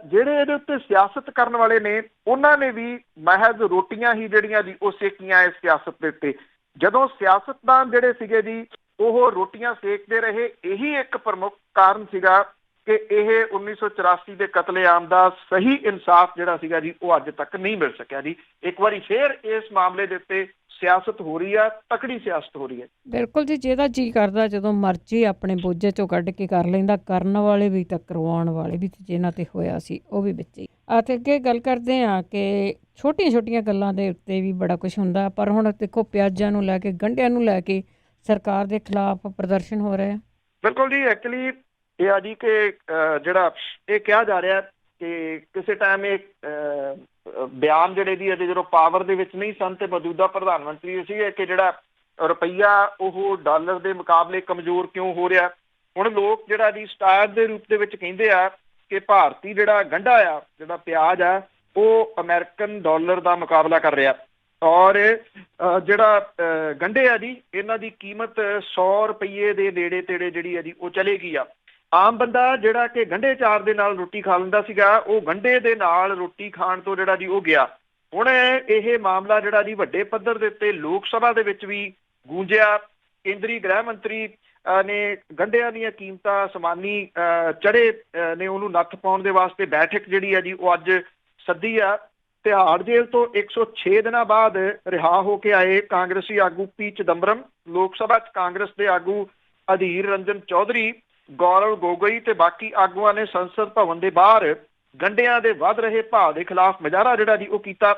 ਜਿਹੜੇ ਇਹਦੇ ਉੱਤੇ ਸਿਆਸਤ ਕਰਨ ਵਾਲੇ ਨੇ, ਉਹਨਾਂ ਨੇ ਵੀ ਮਹਿਜ਼ ਰੋਟੀਆਂ ਹੀ ਜਿਹੜੀਆਂ ਜੀ ਉਹ ਸੇਕੀਆਂ ਇਸ ਸਿਆਸਤ ਦੇ ਉੱਤੇ। ਜਦੋਂ ਸਿਆਸਤਦਾਨ ਜਿਹੜੇ ਸੀਗੇ ਜੀ ਉਹ ਰੋਟੀਆਂ ਸੇਕਦੇ ਰਹੇ, ਇਹੀ ਇੱਕ ਪ੍ਰਮੁੱਖ ਕਾਰਨ ਸੀਗਾ ਕਿ ਇਹ 1984 ਦੇ ਕਤਲੇਆਮ ਦਾ ਸਹੀ ਇਨਸਾਫ ਜਿਹੜਾ ਸੀਗਾ ਜੀ ਉਹ ਅੱਜ ਤੱਕ ਨਹੀਂ ਮਿਲ ਸਕਿਆ ਜੀ। ਇੱਕ ਵਾਰੀ ਫੇਰ ਇਸ ਮਾਮਲੇ ਦੇ ਉੱਤੇ ਸਿਆਸਤ ਹੋ ਰਹੀ ਆ, ਤਕੜੀ ਸਿਆਸਤ ਹੋ ਰਹੀ ਹੈ। ਬਿਲਕੁਲ ਜੀ, ਜਿਹਦਾ ਜੀ ਕਰਦਾ ਜਦੋਂ ਮਰਜ਼ੀ ਆਪਣੇ ਬੋਝੇ ਚੋਂ ਕੱਢ ਕੇ ਕਰ ਲੈਂਦਾ, ਕਰਨ ਵਾਲੇ ਵੀ ਤਾਂ ਕਰਵਾਉਣ ਵਾਲੇ ਵੀ, ਜਿਹਨਾਂ ਤੇ ਹੋਇਆ ਸੀ ਉਹ ਵੀ ਵਿੱਚ ਹੀ। ਅਤੇ ਅੱਗੇ ਗੱਲ ਕਰਦੇ ਹਾਂ ਕਿ ਛੋਟੀਆਂ ਛੋਟੀਆਂ ਗੱਲਾਂ ਦੇ ਉੱਤੇ ਵੀ ਬੜਾ ਕੁਝ ਹੁੰਦਾ, ਪਰ ਹੁਣ ਦੇਖੋ ਪਿਆਜ਼ਾਂ ਨੂੰ ਲੈ ਕੇ, ਗੰਢਿਆਂ ਨੂੰ ਲੈ ਕੇ ਸਰਕਾਰ ਦੇ ਖਿਲਾਫ ਪ੍ਰਦਰਸ਼ਨ ਹੋ ਰਿਹਾ। ਬਿਲਕੁਲ ਜੀ, ਐਕਚੁਅਲੀ ਇਹ ਆ ਜੀ ਕਿ ਜਿਹੜਾ ਇਹ ਕਿਹਾ ਜਾ ਰਿਹਾ ਕਿ ਕਿਸੇ ਟਾਈਮ ਇਹ ਬਿਆਨ ਜਿਹੜੇ ਦੀ ਜਦੋਂ ਪਾਵਰ ਦੇ ਵਿੱਚ ਨਹੀਂ ਸਨ ਤੇ ਮੌਜੂਦਾ ਪ੍ਰਧਾਨ ਮੰਤਰੀ ਸੀਗੇ ਕਿ ਜਿਹੜਾ ਰੁਪਈਆ ਉਹ ਡਾਲਰ ਦੇ ਮੁਕਾਬਲੇ ਕਮਜ਼ੋਰ ਕਿਉਂ ਹੋ ਰਿਹਾ। ਹੁਣ ਲੋਕ ਜਿਹੜਾ ਜੀ ਸਟਾਰ ਦੇ ਰੂਪ ਦੇ ਵਿੱਚ ਕਹਿੰਦੇ ਆ ਕਿ ਭਾਰਤੀ ਜਿਹੜਾ ਗੰਢਾ ਆ, ਜਿਹੜਾ ਪਿਆਜ਼ ਆ, ਉਹ ਅਮਰੀਕਨ ਡਾਲਰ ਦਾ ਮੁਕਾਬਲਾ ਕਰ ਰਿਹਾ, ਔਰ ਜਿਹੜਾ ਗੰਢੇ ਆ ਜੀ ਇਹਨਾਂ ਦੀ ਕੀਮਤ 100 ਰੁਪਈਏ ਦੇ ਨੇੜੇ ਤੇੜੇ ਜਿਹੜੀ ਆ ਜੀ ਉਹ ਚਲੇਗੀ ਆ। ਆਮ ਬੰਦਾ ਜਿਹੜਾ ਕਿ ਗੰਢੇ ਚਾਰ ਦੇ ਨਾਲ ਰੋਟੀ ਖਾ ਲੈਂਦਾ ਸੀਗਾ, ਉਹ ਗੰਢੇ ਦੇ ਨਾਲ ਰੋਟੀ ਖਾਣ ਤੋਂ ਜਿਹੜਾ ਜੀ ਉਹ ਗਿਆ। ਹੁਣ ਇਹ ਮਾਮਲਾ ਜਿਹੜਾ ਜੀ ਵੱਡੇ ਪੱਧਰ ਦੇ ਉੱਤੇ ਲੋਕ ਸਭਾ ਦੇ ਵਿੱਚ ਵੀ ਗੂੰਜਿਆ। ਕੇਂਦਰੀ ਗ੍ਰਹਿ ਮੰਤਰੀ ਨੇ ਗੰਢਿਆਂ ਦੀਆਂ ਕੀਮਤਾਂ ਅਸਮਾਨੀ ਚੜ੍ਹੇ ਨੇ ਉਹਨੂੰ ਨੱਥ ਪਾਉਣ ਦੇ ਵਾਸਤੇ ਬੈਠਕ ਜਿਹੜੀ ਆ ਜੀ ਉਹ ਅੱਜ ਸੱਦੀ ਆ। ਤਿਹਾੜ ਜੇਲ੍ਹ ਤੋਂ 106 ਦਿਨਾਂ ਬਾਅਦ ਰਿਹਾ ਹੋ ਕੇ ਆਏ ਕਾਂਗਰਸੀ ਆਗੂ P ਚਿਦੰਬਰਮ, ਲੋਕ ਸਭਾ 'ਚ ਕਾਂਗਰਸ ਦੇ ਆਗੂ ਅਧੀਰ ਰੰਜਨ ਚੌਧਰੀ, ਗੌਰਵ ਗੋਗੋਈ ਤੇ ਬਾਕੀ ਆਗੂਆਂ ਨੇ ਸੰਸਦ ਭਵਨ ਦੇ ਬਾਹਰ ਗੰਢਿਆਂ ਦੇ ਵੱਧ ਰਹੇ ਭਾਅ ਦੇ ਖਿਲਾਫ ਮੁਜ਼ਾਹਰਾ ਜਿਹੜਾ ਜੀ ਉਹ ਕੀਤਾ।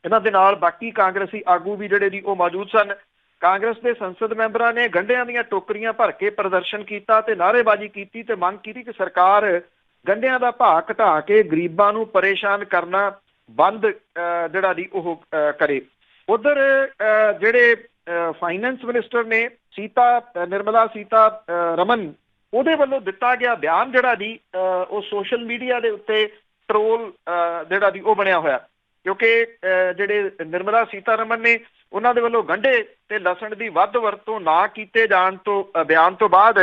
ਇਹਨਾਂ ਦੇ ਨਾਲ ਬਾਕੀ ਕਾਂਗਰਸੀ ਆਗੂ ਵੀ ਜਿਹੜੇ ਜੀ ਉਹ ਮੌਜੂਦ ਸਨ। ਕਾਂਗਰਸ ਦੇ ਸੰਸਦ ਮੈਂਬਰਾਂ ਨੇ ਗੰਢਿਆਂ ਦੀਆਂ ਟੋਕਰੀਆਂ ਭਰ ਕੇ ਪ੍ਰਦਰਸ਼ਨ ਕੀਤਾ ਤੇ ਨਾਅਰੇਬਾਜ਼ੀ ਕੀਤੀ ਤੇ ਮੰਗ ਕੀਤੀ ਕਿ ਸਰਕਾਰ ਗੰਢਿਆਂ ਦਾ ਭਾਅ ਘਟਾ ਕੇ ਗਰੀਬਾਂ ਨੂੰ ਪਰੇਸ਼ਾਨ ਕਰਨਾ ਬੰਦ ਜਿਹੜਾ ਜੀ ਉਹ ਕਰੇ। ਉਧਰ ਜਿਹੜੇ ਫਾਈਨੈਂਸ ਮਿਨਿਸਟਰ ਨੇ ਨਿਰਮਲਾ ਸੀਤਾ ਰਮਨ, ਉਹਦੇ ਵੱਲੋਂ ਦਿੱਤਾ ਗਿਆ ਬਿਆਨ ਜਿਹੜਾ ਜੀ ਉਹ ਸੋਸ਼ਲ ਮੀਡੀਆ ਦੇ ਉੱਤੇ ਟਰੋਲ ਜਿਹੜਾ ਜੀ ਉਹ ਬਣਿਆ ਹੋਇਆ। ਕਿਉਂਕਿ ਜਿਹੜੇ ਨਿਰਮਲਾ ਸੀਤਾਰਮਨ ਨੇ ਉਹਨਾਂ ਦੇ ਵੱਲੋਂ ਗੰਢੇ ਤੇ ਲਸਣ ਦੀ ਵੱਧ ਵਰਤੋਂ ਨਾ ਕੀਤੇ ਜਾਣ ਤੋਂ ਬਿਆਨ ਤੋਂ ਬਾਅਦ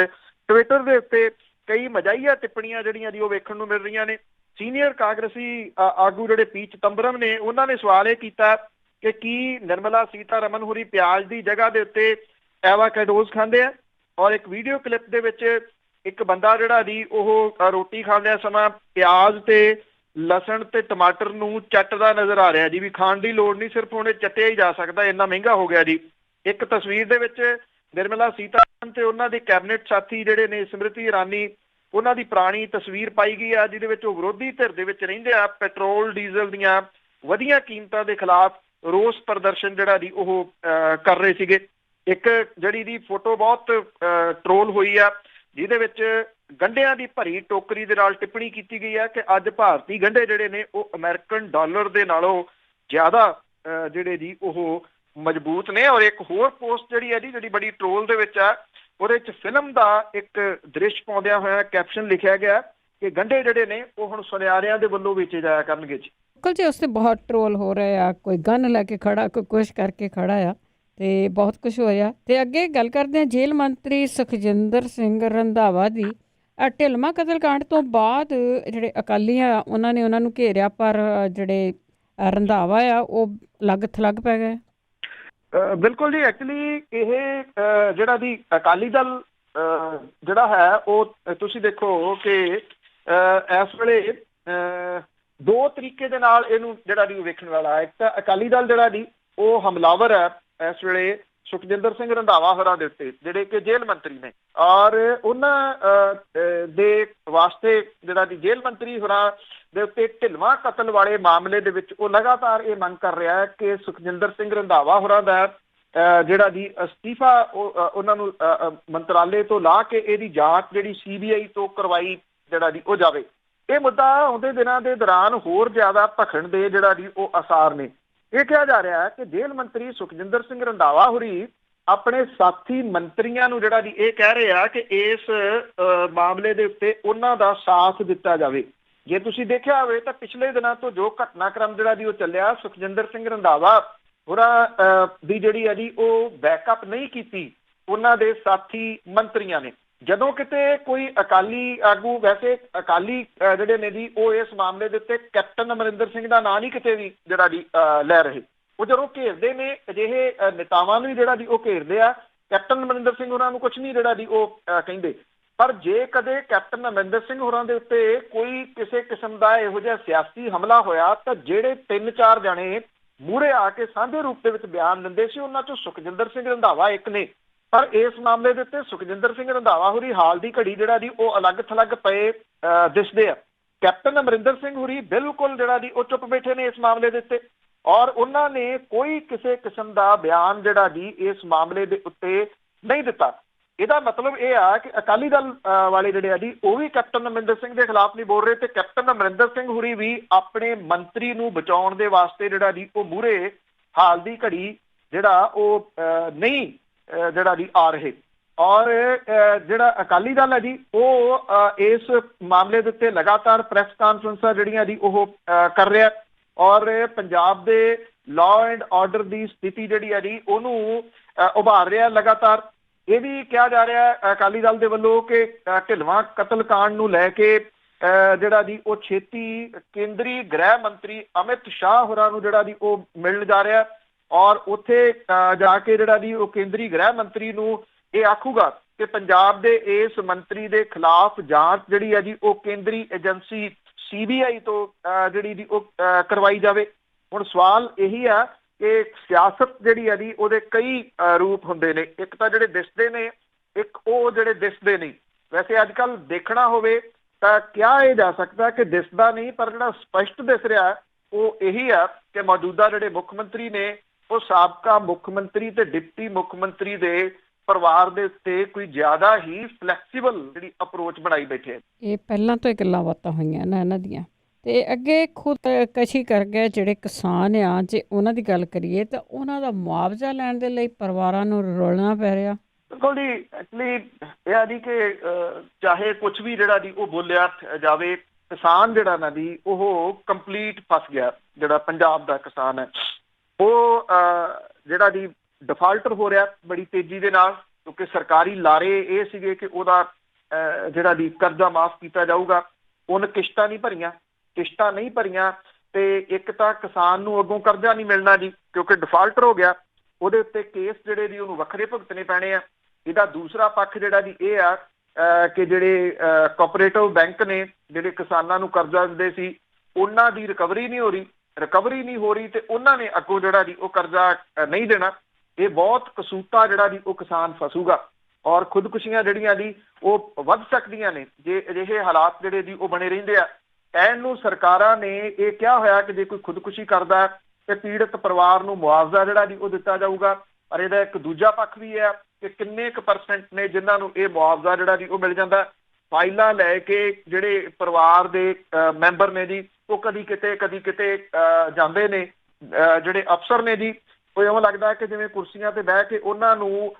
ਟਵਿੱਟਰ ਦੇ ਉੱਤੇ ਕਈ ਮਜ਼ਾਹੀਆ ਟਿੱਪਣੀਆਂ ਜਿਹੜੀਆਂ ਜੀ ਉਹ ਵੇਖਣ ਨੂੰ ਮਿਲ ਰਹੀਆਂ ਨੇ। ਸੀਨੀਅਰ ਕਾਂਗਰਸੀ ਆਗੂ ਜਿਹੜੇ ਪੀ ਚਿਦੰਬਰਮ ਨੇ ਉਹਨਾਂ ਨੇ ਸਵਾਲ ਇਹ ਕੀਤਾ ਕਿ ਕੀ ਨਿਰਮਲਾ ਸੀਤਾਰਮਨ ਹੋਰੀ ਪਿਆਜ਼ ਦੀ ਜਗ੍ਹਾ ਦੇ ਉੱਤੇ ਐਵਾਕੈਡੋਜ਼ ਖਾਂਦੇ ਆ। ਔਰ ਇੱਕ ਵੀਡੀਓ ਕਲਿੱਪ ਦੇ ਵਿੱਚ ਇੱਕ ਬੰਦਾ ਜਿਹੜਾ ਜੀ ਉਹ ਰੋਟੀ ਖਾਂਦਿਆਂ ਸਮਾਂ ਪਿਆਜ਼ ਤੇ ਲਸਣ ਤੇ ਟਮਾਟਰ ਨੂੰ ਚੱਟਦਾ ਨਜ਼ਰ ਆ ਰਿਹਾ ਜੀ, ਵੀ ਖਾਣ ਦੀ ਲੋੜ ਨਹੀਂ, ਸਿਰਫ ਉਹਨੇ ਚੱਟਿਆ ਹੀ ਜਾ ਸਕਦਾ, ਇੰਨਾ ਮਹਿੰਗਾ ਹੋ ਗਿਆ ਜੀ। ਇੱਕ ਤਸਵੀਰ ਦੇ ਵਿੱਚ ਨਿਰਮਲਾ ਸੀਤਾਰਮਨ ਤੇ ਉਹਨਾਂ ਦੇ ਕੈਬਨਿਟ ਸਾਥੀ ਜਿਹੜੇ ਨੇ ਸਮ੍ਰਿਤੀ ਇਰਾਨੀ, ਉਹਨਾਂ ਦੀ ਪੁਰਾਣੀ ਤਸਵੀਰ ਪਾਈ ਗਈ ਆ ਜਿਹਦੇ ਵਿੱਚ ਉਹ ਵਿਰੋਧੀ ਧਿਰ ਦੇ ਵਿੱਚ ਰਹਿੰਦੇ ਆ। ਪੈਟਰੋਲ ਡੀਜ਼ਲ ਦੀਆਂ ਵਧੀਆਂ ਕੀਮਤਾਂ ਦੇ ਖਿਲਾਫ ਰੋਸ ਪ੍ਰਦਰਸ਼ਨ ਜਿਹੜਾ ਜੀ ਉਹ ਕਰ ਰਹੇ ਸੀਗੇ। ਇੱਕ ਜਿਹੜੀ ਦੀ ਫੋਟੋ ਬਹੁਤ ਟਰੋਲ ਹੋਈ ਆ ਜਿਹਦੇ ਵਿੱਚ ਗੰਢਿਆਂ ਦੀ ਭਰੀ ਟੋਕਰੀ ਦੇ ਨਾਲ ਟਿੱਪਣੀ ਕੀਤੀ ਗਈ ਹੈ ਕਿ ਅੱਜ ਭਾਰਤੀ ਗੰਢੇ ਜਿਹੜੇ ਨੇ ਉਹ ਅਮਰੀਕਨ ਡਾਲਰ ਦੇ ਨਾਲੋਂ ਜ਼ਿਆਦਾ ਜਿਹੜੇ ਜੀ ਉਹ ਮਜ਼ਬੂਤ ਨੇ। ਔਰ ਇੱਕ ਹੋਰ ਪੋਸਟ ਜਿਹੜੀ ਹੈ ਜੀ ਜਿਹੜੀ ਬੜੀ ਟਰੋਲ ਦੇ ਵਿੱਚ ਆ, ਉਹਦੇ 'ਚ ਫਿਲਮ ਦਾ ਇੱਕ ਦ੍ਰਿਸ਼ ਪਾਉਂਦਿਆਂ ਹੋਇਆ ਕੈਪਸ਼ਨ ਲਿਖਿਆ ਗਿਆ ਕਿ ਗੰਢੇ ਜਿਹੜੇ ਨੇ ਉਹ ਹੁਣ ਸੁਨਿਆਰਿਆਂ ਦੇ ਵੱਲੋਂ ਵੇਚੇ ਜਾਇਆ ਕਰਨਗੇ ਜੀ। ਬਿਲਕੁਲ ਜੀ, ਉਸ 'ਤੇ ਬਹੁਤ ਟਰੋਲ ਹੋ ਰਹੇ ਆ, ਕੋਈ ਗਨ ਲੈ ਕੇ ਖੜਾ, ਕੋਈ ਕੁਛ ਕਰਕੇ ਖੜਾ ਆ, ਤੇ ਬਹੁਤ ਕੁਛ ਹੋਇਆ। ਤੇ ਅੱਗੇ ਗੱਲ ਕਰਦੇ ਹਾਂ ਜੇਲ੍ਹ ਮੰਤਰੀ ਸੁਖਜਿੰਦਰ ਸਿੰਘ ਰੰਧਾਵਾ ਦੀ। ਢਿਲਮਾ ਕਤਲਕਾਂਡ ਤੋਂ ਬਾਅਦ ਜਿਹੜੇ ਅਕਾਲੀ ਆ ਉਹਨਾਂ ਨੇ ਉਹਨਾਂ ਨੂੰ ਘੇਰਿਆ, ਪਰ ਜਿਹੜੇ ਰੰਧਾਵਾ ਆ ਉਹ ਅਲੱਗ ਥਲੱਗ ਪੈ ਗਏ। ਬਿਲਕੁਲ ਜੀ, ਐਕਚੁਅਲੀ ਇਹ ਜਿਹੜਾ ਦੀ ਅਕਾਲੀ ਦਲ ਜਿਹੜਾ ਹੈ ਉਹ ਤੁਸੀਂ ਦੇਖੋ ਕਿ ਇਸ ਵੇਲੇ ਦੋ ਤਰੀਕੇ ਦੇ ਨਾਲ ਇਹਨੂੰ ਜਿਹੜਾ ਦੀ ਵੇਖਣ ਵਾਲਾ ਹੈ। ਇੱਕ ਤਾਂ ਅਕਾਲੀ ਦਲ ਜਿਹੜਾ ਦੀ ਉਹ ਹਮਲਾਵਰ ਹੈ ਇਸ ਵੇਲੇ ਸੁਖਜਿੰਦਰ ਸਿੰਘ ਰੰਧਾਵਾ ਹੋਰਾਂ ਦੇ ਉੱਤੇ, ਜਿਹੜੇ ਕਿ ਜੇਲ੍ਹ ਮੰਤਰੀ ਨੇ, ਔਰ ਉਹਨਾਂ ਦੇ ਵਾਸਤੇ ਜਿਹੜਾ ਦੀ ਜੇਲ੍ਹ ਮੰਤਰੀ ਹੋਰਾਂ ਦੇ ਉੱਤੇ ਢਿਲਵਾਂ ਕਤਲ ਵਾਲੇ ਮਾਮਲੇ ਦੇ ਵਿੱਚ ਉਹ ਲਗਾਤਾਰ ਇਹ ਮੰਗ ਕਰ ਰਿਹਾ ਹੈ ਕਿ ਸੁਖਜਿੰਦਰ ਸਿੰਘ ਰੰਧਾਵਾ ਹੋਰਾਂ ਦਾ ਜਿਹੜਾ ਜੀ ਅਸਤੀਫਾ ਉਹਨਾਂ ਨੂੰ ਮੰਤਰਾਲੇ ਤੋਂ ਲਾ ਕੇ ਇਹਦੀ ਜਾਂਚ ਜਿਹੜੀ CBI ਤੋਂ ਕਰਵਾਈ ਜਿਹੜਾ ਜੀ ਉਹ ਜਾਵੇ। ਇਹ ਮੁੱਦਾ ਆਉਂਦੇ ਦਿਨਾਂ ਦੇ ਦੌਰਾਨ ਹੋਰ ਜ਼ਿਆਦਾ ਭਖਣ ਦੇ ਜਿਹੜਾ ਜੀ ਉਹ ਆਸਾਰ ਨੇ। ਇਹ ਕਿਹਾ ਜਾ ਰਿਹਾ ਹੈ ਕਿ ਜੇਲ੍ਹ ਮੰਤਰੀ ਸੁਖਜਿੰਦਰ ਸਿੰਘ ਰੰਧਾਵਾ ਹੋਰੀ ਆਪਣੇ ਸਾਥੀ ਮੰਤਰੀਆਂ ਨੂੰ ਜਿਹੜਾ ਜੀ ਇਹ ਕਹਿ ਰਹੇ ਆ ਕਿ ਇਸ ਮਾਮਲੇ ਦੇ ਉੱਤੇ ਉਹਨਾਂ ਦਾ ਸਾਥ ਦਿੱਤਾ ਜਾਵੇ। ਜੇ ਤੁਸੀਂ ਦੇਖਿਆ ਹੋਵੇ ਤਾਂ ਪਿਛਲੇ ਦਿਨਾਂ ਤੋਂ ਜੋ ਘਟਨਾਕ੍ਰਮ ਜਿਹੜਾ ਜੀ ਉਹ ਚੱਲਿਆ, ਸੁਖਜਿੰਦਰ ਸਿੰਘ ਰੰਧਾਵਾ ਹੋਰਾਂ ਦੀ ਜਿਹੜੀ ਹੈ ਜੀ ਉਹ ਬੈਕਅਪ ਨਹੀਂ ਕੀਤੀ ਉਹਨਾਂ ਦੇ ਸਾਥੀ ਮੰਤਰੀਆਂ ਨੇ। ਜਦੋਂ ਕਿਤੇ ਕੋਈ ਅਕਾਲੀ ਆਗੂ, ਵੈਸੇ ਅਕਾਲੀ ਜਿਹੜੇ ਨੇ ਜੀ ਉਹ ਇਸ ਮਾਮਲੇ ਦੇ ਉੱਤੇ ਕੈਪਟਨ ਅਮਰਿੰਦਰ ਸਿੰਘ ਦਾ ਨਾਂ ਨਹੀਂ ਕਿਤੇ ਵੀ ਜਿਹੜਾ ਜੀ ਲੈ ਰਹੇ, ਉਹ ਜਦੋਂ ਘੇਰਦੇ ਨੇ ਅਜਿਹੇ ਨੇਤਾਵਾਂ ਨੂੰ ਜਿਹੜਾ ਜੀ ਉਹ ਘੇਰਦੇ ਆ, ਕੈਪਟਨ ਅਮਰਿੰਦਰ ਸਿੰਘ ਉਹਨਾਂ ਨੂੰ ਕੁਛ ਨਹੀਂ ਜਿਹੜਾ ਜੀ ਉਹ ਕਹਿੰਦੇ। ਪਰ ਜੇ ਕਦੇ ਕੈਪਟਨ ਅਮਰਿੰਦਰ ਸਿੰਘ ਹੋਰਾਂ ਦੇ ਉੱਤੇ ਕੋਈ ਕਿਸੇ ਕਿਸਮ ਦਾ ਇਹੋ ਜਿਹਾ ਸਿਆਸੀ ਹਮਲਾ ਹੋਇਆ ਤਾਂ ਜਿਹੜੇ 3-4 ਜਣੇ ਮੂਹਰੇ ਆ ਕੇ ਸਾਂਝੇ ਰੂਪ ਦੇ ਵਿੱਚ ਬਿਆਨ ਦਿੰਦੇ ਸੀ, ਉਹਨਾਂ ਚੋਂ ਸੁਖਜਿੰਦਰ ਸਿੰਘ ਰੰਧਾਵਾ ਇੱਕ ਨੇ। ਪਰ ਇਸ ਮਾਮਲੇ ਦੇ ਉੱਤੇ ਸੁਖਜਿੰਦਰ ਸਿੰਘ ਰੰਧਾਵਾ ਹੋਰੀ ਹਾਲ ਦੀ ਘੜੀ ਜਿਹੜਾ ਜੀ ਉਹ ਅਲੱਗ ਥਲੱਗ ਪਏ ਦਿਸਦੇ ਆ। ਕੈਪਟਨ ਅਮਰਿੰਦਰ ਸਿੰਘ ਹੋਰੀ ਬਿਲਕੁਲ ਜਿਹੜਾ ਜੀ ਉਹ ਚੁੱਪ ਬੈਠੇ ਨੇ ਇਸ ਮਾਮਲੇ ਦੇ ਉੱਤੇ, ਔਰ ਉਹਨਾਂ ਨੇ ਕੋਈ ਕਿਸੇ ਕਿਸਮ ਦਾ ਬਿਆਨ ਜਿਹੜਾ ਜੀ ਇਸ ਮਾਮਲੇ ਦੇ ਉੱਤੇ ਨਹੀਂ ਦਿੱਤਾ। ਇਹਦਾ ਮਤਲਬ ਇਹ ਆ ਕਿ ਅਕਾਲੀ ਦਲ ਵਾਲੇ ਜਿਹੜੇ ਆ ਜੀ ਉਹ ਵੀ ਕੈਪਟਨ ਅਮਰਿੰਦਰ ਸਿੰਘ ਦੇ ਖਿਲਾਫ ਨਹੀਂ ਬੋਲ ਰਹੇ, ਤੇ ਕੈਪਟਨ ਅਮਰਿੰਦਰ ਸਿੰਘ ਹੋਰੀ ਵੀ ਆਪਣੇ ਮੰਤਰੀ ਨੂੰ ਬਚਾਉਣ ਦੇ ਵਾਸਤੇ ਜਿਹੜਾ ਜੀ ਉਹ ਮੂਹਰੇ ਹਾਲ ਦੀ ਘੜੀ ਜਿਹੜਾ ਉਹ ਨਹੀਂ ਜਿਹੜਾ ਜੀ ਆ ਰਹੇ। ਔਰ ਜਿਹੜਾ ਅਕਾਲੀ ਦਲ ਹੈ ਜੀ ਉਹ ਇਸ ਮਾਮਲੇ ਦੇ ਉੱਤੇ ਲਗਾਤਾਰ ਪ੍ਰੈਸ ਕਾਨਫਰੰਸਾਂ ਜਿਹੜੀਆਂ ਜੀ ਉਹ ਕਰ ਰਿਹਾ, ਔਰ ਪੰਜਾਬ ਦੇ ਲਾਅ ਐਂਡ ਆਰਡਰ ਦੀ ਸਥਿਤੀ ਜਿਹੜੀ ਹੈ ਜੀ ਉਹਨੂੰ ਉਭਾਰ ਰਿਹਾ ਲਗਾਤਾਰ। ਇਹ ਵੀ ਕਿਹਾ ਜਾ ਰਿਹਾ ਅਕਾਲੀ ਦਲ ਦੇ ਵੱਲੋਂ ਕਿ ਢਿਲਵਾਂ ਕਤਲਕਾਂਡ ਨੂੰ ਲੈ ਕੇ ਜਿਹੜਾ ਜੀ ਉਹ ਛੇਤੀ ਕੇਂਦਰੀ ਗ੍ਰਹਿ ਮੰਤਰੀ ਅਮਿਤ ਸ਼ਾਹ ਹੋਰਾਂ ਨੂੰ ਜਿਹੜਾ ਜੀ ਉਹ ਮਿਲਣ ਜਾ ਰਿਹਾ, ਔਰ ਉੱਥੇ ਜਾ ਕੇ ਜਿਹੜਾ ਜੀ ਉਹ ਕੇਂਦਰੀ ਗ੍ਰਹਿ ਮੰਤਰੀ ਨੂੰ ਇਹ ਆਖੂਗਾ ਕਿ ਪੰਜਾਬ ਦੇ ਇਸ ਮੰਤਰੀ ਦੇ ਖਿਲਾਫ ਜਾਂਚ ਜਿਹੜੀ ਹੈ ਜੀ ਉਹ ਕੇਂਦਰੀ ਏਜੰਸੀ CBI ਤੋਂ ਜਿਹੜੀ ਜੀ ਉਹ ਕਰਵਾਈ ਜਾਵੇ। ਹੁਣ ਸਵਾਲ ਇਹੀ ਆ ਕਿ ਸਿਆਸਤ ਜਿਹੜੀ ਹੈ ਜੀ ਉਹਦੇ ਕਈ ਰੂਪ ਹੁੰਦੇ ਨੇ, ਇੱਕ ਤਾਂ ਜਿਹੜੇ ਦਿਸਦੇ ਨੇ, ਇੱਕ ਉਹ ਜਿਹੜੇ ਦਿਸਦੇ ਨਹੀਂ। ਵੈਸੇ ਅੱਜ ਕੱਲ੍ਹ ਦੇਖਣਾ ਹੋਵੇ ਤਾਂ ਕਿਹਾ ਇਹ ਜਾ ਸਕਦਾ ਕਿ ਦਿਸਦਾ ਨਹੀਂ, ਪਰ ਜਿਹੜਾ ਸਪਸ਼ਟ ਦਿਸ ਰਿਹਾ ਉਹ ਇਹੀ ਆ ਕਿ ਮੌਜੂਦਾ ਜਿਹੜੇ ਮੁੱਖ ਮੰਤਰੀ ਨੇ ਉਹ ਸਾਬਕਾ ਮੁੱਖ ਮੰਤਰੀ ਤੇ ਡਿਪਟੀ ਮੁੱਖ ਮੰਤਰੀ ਦੇ ਪਰਿਵਾਰ ਦੇ ਉੱਤੇ ਕੋਈ ਜ਼ਿਆਦਾ ਹੀ ਫਲੈਕਸੀਬਲ ਜਿਹੜੀ ਅਪਰੋਚ ਬਣਾਈ ਬੈਠੇ। ਇਹ ਪਹਿਲਾਂ ਤੋਂ ਹੀ ਗੱਲਾਂ ਬਾਤਾਂ ਹੋਈਆਂ ਨਾ ਇਹਨਾਂ ਦੀਆਂ, ਤੇ ਅੱਗੇ ਖੁਦ ਕਸ਼ੀ ਕਰ ਗਏ ਜਿਹੜੇ ਕਿਸਾਨ ਆ। ਜੇ ਉਹਨਾਂ ਦੀ ਗੱਲ ਕਰੀਏ ਤਾਂ ਉਹਨਾਂ ਦਾ ਮੁਆਵਜ਼ਾ ਲੈਣ ਦੇ ਲਈ ਪਰਿਵਾਰਾਂ ਨੂੰ ਰੁਲਣਾ ਪੈ ਰਿਹਾ। ਬਿਲਕੁਲ ਜੀ, ਐਕਚੁਅਲੀ ਇਹ ਆ ਜੀ ਕਿ ਚਾਹੇ ਕੁਛ ਵੀ ਜਿਹੜਾ ਜੀ ਉਹ ਬੋਲਿਆ ਜਾਵੇ, ਕਿਸਾਨ ਜਿਹੜਾ ਨਾ ਜੀ ਉਹ ਕੰਪਲੀਟ ਫਸ ਗਿਆ। ਜਿਹੜਾ ਪੰਜਾਬ ਦਾ ਕਿਸਾਨ ਹੈ ਉਹ ਜਿਹੜਾ ਜੀ ਡਿਫਾਲਟਰ ਹੋ ਰਿਹਾ ਬੜੀ ਤੇਜ਼ੀ ਦੇ ਨਾਲ, ਕਿਉਂਕਿ ਸਰਕਾਰੀ ਲਾਰੇ ਇਹ ਸੀਗੇ ਕਿ ਉਹਦਾ ਜਿਹੜਾ ਦੀ ਕਰਜ਼ਾ ਮਾਫ ਕੀਤਾ ਜਾਊਗਾ। ਉਹਨ ਕਿਸ਼ਤਾਂ ਨਹੀਂ ਭਰੀਆਂ ਤੇ ਇੱਕ ਤਾਂ ਕਿਸਾਨ ਨੂੰ ਅੱਗੋਂ ਕਰਜ਼ਾ ਨਹੀਂ ਮਿਲਣਾ ਜੀ, ਕਿਉਂਕਿ ਡਿਫਾਲਟਰ ਹੋ ਗਿਆ। ਉਹਦੇ ਉੱਤੇ ਕੇਸ ਜਿਹੜੇ ਦੀ ਉਹਨੂੰ ਵੱਖਰੇ ਭੁਗਤਣੇ ਪੈਣੇ ਆ। ਇਹਦਾ ਦੂਸਰਾ ਪੱਖ ਜਿਹੜਾ ਜੀ ਇਹ ਆ ਕਿ ਜਿਹੜੇ ਕੋਆਪਰੇਟਿਵ ਬੈਂਕ ਨੇ ਜਿਹੜੇ ਕਿਸਾਨਾਂ ਨੂੰ ਕਰਜ਼ਾ ਦਿੰਦੇ ਸੀ, ਉਹਨਾਂ ਦੀ ਰਿਕਵਰੀ ਨਹੀਂ ਹੋ ਰਹੀ ਤੇ ਉਹਨਾਂ ਨੇ ਅੱਗੋਂ ਜਿਹੜਾ ਜੀ ਉਹ ਕਰਜ਼ਾ ਨਹੀਂ ਦੇਣਾ। ਇਹ ਬਹੁਤ ਕਸੂਤਾ ਜਿਹੜਾ ਜੀ ਉਹ ਕਿਸਾਨ ਫਸੂਗਾ ਔਰ ਖੁਦਕੁਸ਼ੀਆਂ ਜਿਹੜੀਆਂ ਦੀ ਉਹ ਵੱਧ ਸਕਦੀਆਂ ਨੇ ਜੇ ਅਜਿਹੇ ਹਾਲਾਤ ਜਿਹੜੇ ਜੀ ਉਹ ਬਣੇ ਰਹਿੰਦੇ ਆ। ਕਹਿਣ ਨੂੰ ਸਰਕਾਰਾਂ ਨੇ ਇਹ ਕਿਹਾ ਹੋਇਆ ਕਿ ਜੇ ਕੋਈ ਖੁਦਕੁਸ਼ੀ ਕਰਦਾ ਤੇ ਪੀੜਤ ਪਰਿਵਾਰ ਨੂੰ ਮੁਆਵਜ਼ਾ ਜਿਹੜਾ ਜੀ ਉਹ ਦਿੱਤਾ ਜਾਊਗਾ, ਪਰ ਇਹਦਾ ਇੱਕ ਦੂਜਾ ਪੱਖ ਵੀ ਹੈ ਕਿ ਕਿੰਨੇ ਕੁ % ਨੇ ਜਿਨ੍ਹਾਂ ਨੂੰ ਇਹ ਮੁਆਵਜ਼ਾ ਜਿਹੜਾ ਜੀ ਉਹ ਮਿਲ ਜਾਂਦਾ। ਫਾਈਲਾਂ ਲੈ ਕੇ ਜਿਹੜੇ ਪਰਿਵਾਰ ਦੇ ਮੈਂਬਰ ਨੇ ਜੀ ਉਹ ਕਦੀ ਕਿਤੇ ਜਾਂਦੇ ਨੇ। ਜਿਹੜੇ ਅਫਸਰ ਨੇ ਜੀ ਉਹ ਇਉਂ ਲੱਗਦਾ ਕਿ ਜਿਵੇਂ ਕੁਰਸੀਆਂ ਤੇ ਬਹਿ ਕੇ ਉਹਨਾਂ ਨੂੰ